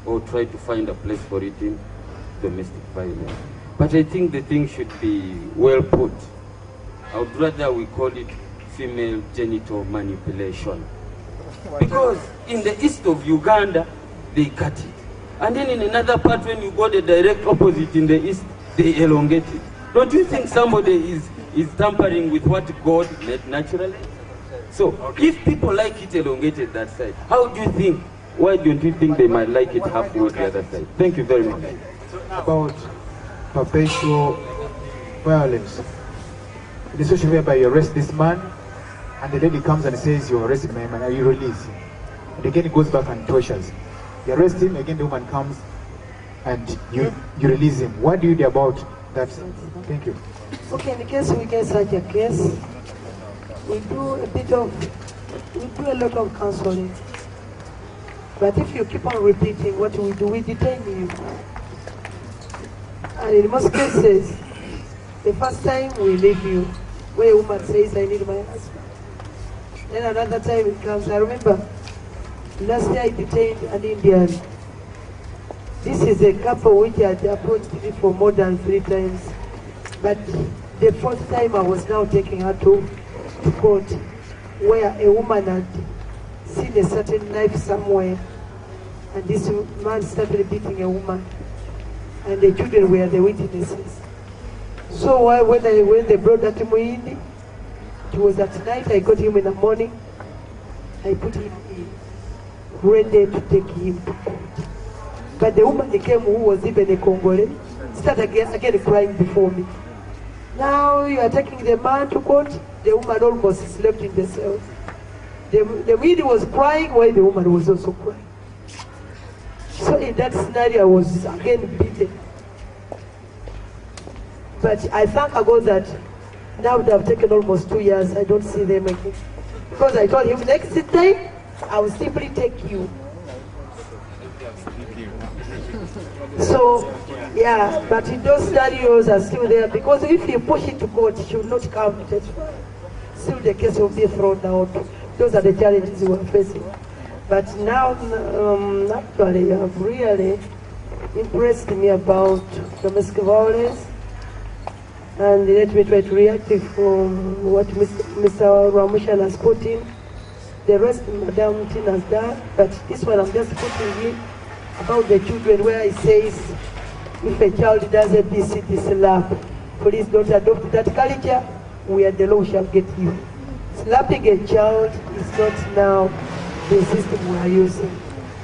or try to find a place for it in domestic violence. But I think the thing should be well put. I would rather we call it female genital manipulation. Because in the east of Uganda, they cut it. And then in another part, when you go the direct opposite in the east, they elongate it. Don't you think somebody is tampering with what God made naturally? So, if people like it elongated that side, how do you think, why don't you think they might like it halfway the other side? Thank you very much.
About perpetual violence. The situation whereby you arrest this man, and the lady comes and says, you arrested my man, and you release him. And again he goes back and tortures. You arrest him, again the woman comes, and you release him. What do you do about that? Thank you.
Okay, in the case we get such a case, we do a lot of counseling. But if you keep on repeating what we do, we detain you. And in most cases, the first time we leave you, where a woman says, I need my husband. Then another time it comes. I remember last year I detained an Indian. This is a couple which had approached me for more than 3 times. But the 4th time I was now taking her to court, where a woman had seen a certain knife somewhere, and this man started beating a woman, and the children were the witnesses. So when they brought that to me, it was at night. I got him in the morning. I put him in, ready to take him to court. But the woman came, who was even a Congolese, started again crying before me. Now you are taking the man to court. The woman almost slept in the cell. The lady was crying while the woman was also crying. So in that scenario, I was again beaten. But I thank God that Now they have taken almost 2 years. I don't see them again. Because I told him next time, I will simply take you. So, yeah, but those scenarios are still there because if you push it to court, she will not come to testify. Still the case will be thrown out. Those are the challenges we are facing. But now, actually, you have really impressed me about domestic violence. And let me try to react from what Mr. Ramushan has put in. The rest Madam Tina has done, but this one I'm just putting in about the children where it says, if a child does a BCD slap, please don't adopt that culture, where the law shall get you. Slapping a child is not now the system we are using.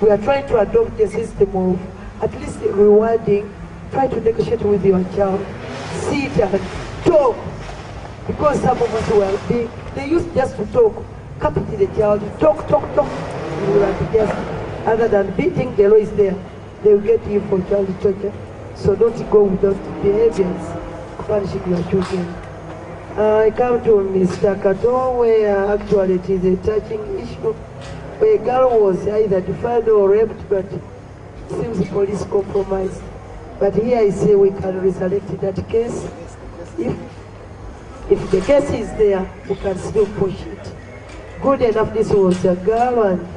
We are trying to adopt the system of at least rewarding, try to negotiate with your child, sit and talk. Because some of us were being, they used just to talk, capitate the child, talk. You will have to just, other than beating, the law is there. They will get you for child torture. So don't go with those behaviors, punishing your children. I come to Mr. Kato, where actually it is a touching issue, where a girl was either defied or raped, but seems police compromised. But here I say we can resurrect that case. If the case is there, we can still push it. Good enough, this was a girl, and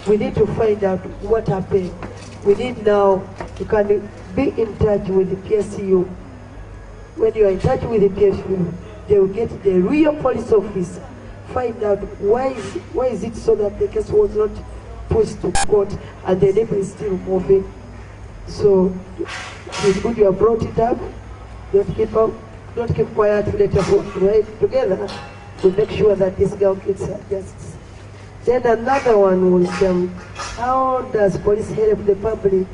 we need to find out what happened. We need now, you can be in touch with the PSU. When you are in touch with the PSU, they will get the real police officer, find out why is it so that the case was not pushed to court and the neighbor is still moving. So it's good you have brought it up. Don't keep quiet, let us work right together to make sure that this girl gets her justice. Then another one was, how does police help the public?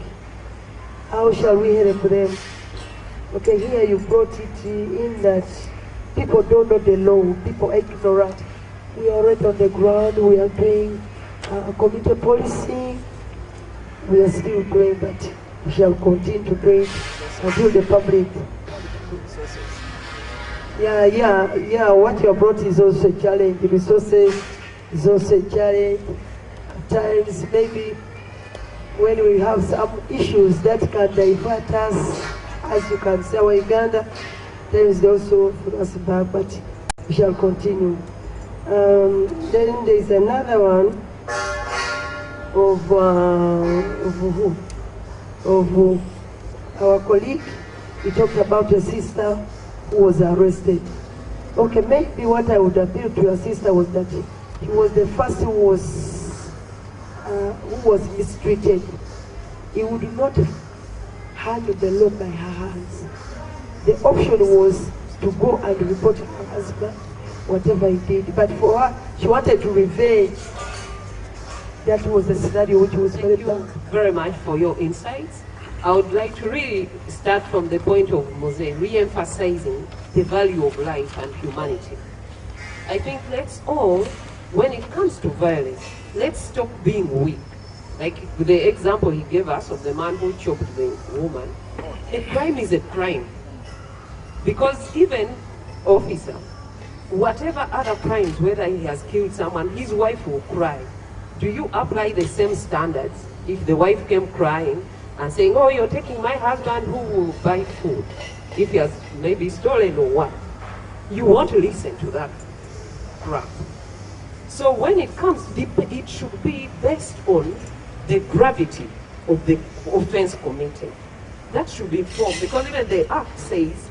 How shall we help them? Okay, here you brought it in that people don't know the law, people are ignorant. We are right on the ground, we are doing community policing, we are still doing, but we shall continue to do it until the public. Yeah, what you brought is also a challenge. Resources is also a challenge. At times, maybe when we have some issues that can divert us, as you can see, our Uganda, there is also for us back, but we shall continue. Then there is another one of our colleague. He talked about a sister who was arrested. Okay, maybe what I would appeal to your sister was that he was the first who was mistreated. He would not handle the law by her hands. The option was to go and report her husband, whatever he did. But for her, she wanted to revenge. That was the scenario which was very bad.
Thank you very much for your insights. I would like to really start from the point of Mose, re-emphasizing the value of life and humanity. I think let's all, when it comes to violence, let's stop being weak. Like the example he gave us of the man who choked the woman. A crime is a crime. Because even officer, whatever other crimes, whether he has killed someone, his wife will cry. Do you apply the same standards if the wife came crying and saying, oh, you're taking my husband, who will buy food? If he has maybe stolen or what? You won't listen to that crap. So when it comes, it should be based on the gravity of the offense committed. That should be informed, because even the Act says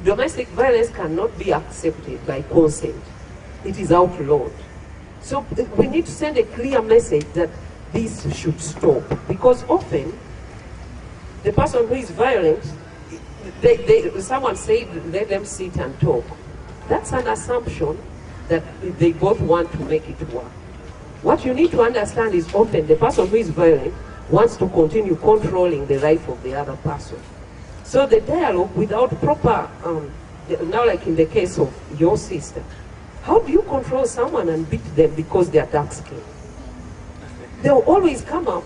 domestic violence cannot be accepted by consent. It is outlawed. So we need to send a clear message that this should stop, because often the person who is violent, someone said let them sit and talk. That's an assumption that they both want to make it work. What you need to understand is often the person who is violent wants to continue controlling the life of the other person. So the dialogue without proper, now like in the case of your sister, how do you control someone and beat them because they are dark skinned? They'll always come up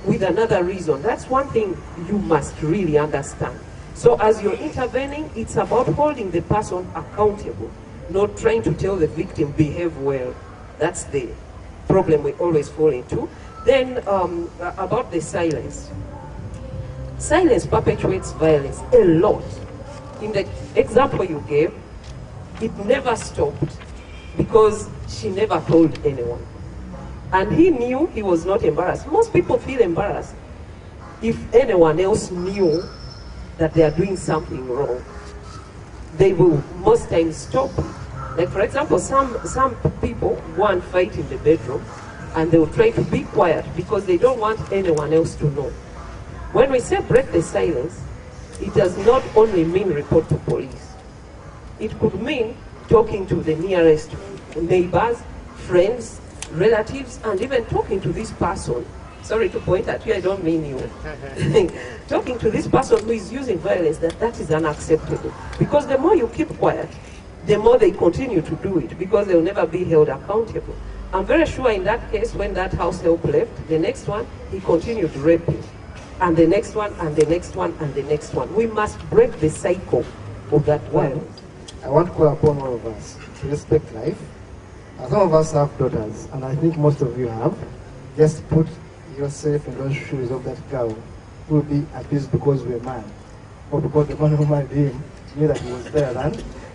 with another reason. That's one thing you must really understand. So as you're intervening, it's about holding the person accountable, not trying to tell the victim, behave well. That's the problem we always fall into. Then about the silence. Silence perpetuates violence a lot. In the example you gave, it never stopped because she never told anyone. And he knew he was not embarrassed. Most people feel embarrassed if anyone else knew that they are doing something wrong. They will most times stop it. Like for example, some people go and fight in the bedroom and they will try to be quiet because they don't want anyone else to know. When we say break the silence, it does not only mean report to police. It could mean talking to the nearest neighbors, friends, relatives, and even talking to this person. Sorry to point at you, I don't mean you. Talking to this person who is using violence, that is unacceptable. Because the more you keep quiet, the more they continue to do it, because they will never be held accountable. I'm very sure in that case, when that house help left, the next one, he continued raping. And the next one, and the next one, and the next one. We must break the cycle of that violence.
I want to call upon all of us to respect life. Some of us have daughters, and I think most of you have. Just put yourself in those shoes of that girl who will be abused because we're a man, or because the man who married him knew that he was better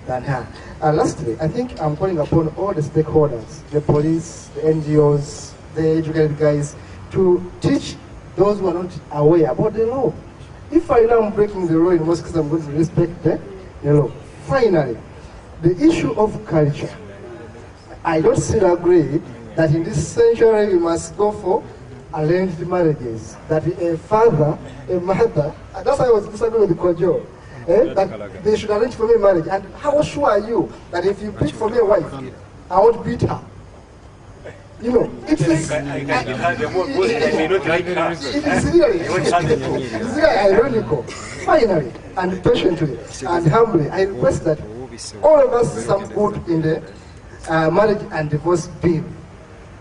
than her. Lastly, I think I'm calling upon all the stakeholders, the police, the NGOs, the educated guys, to teach those who are not aware about the law. If I know I'm breaking the law in most cases, I'm going to respect the law. Finally, the issue of culture. I don't still agree that in this century we must go for arranged marriages. That a father, a mother, that's why I was disagreeing with the Kojo, that they should arrange for me marriage. And how sure are you that if you pick for me a wife, I won't beat her? You know, it is really ironical. Finally, and patiently, and humbly, I request that all of us some good in the marriage and divorce bill.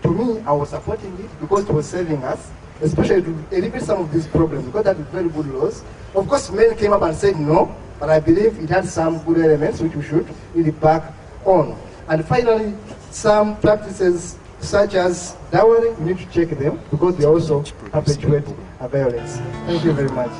To me, I was supporting it because it was saving us, especially to alleviate some of these problems, because that is very good laws. Of course, men came up and said no, but I believe it had some good elements which we should really back on. And finally, some practices such as dowry, we need to check them because they also perpetuate violence. Thank you very much.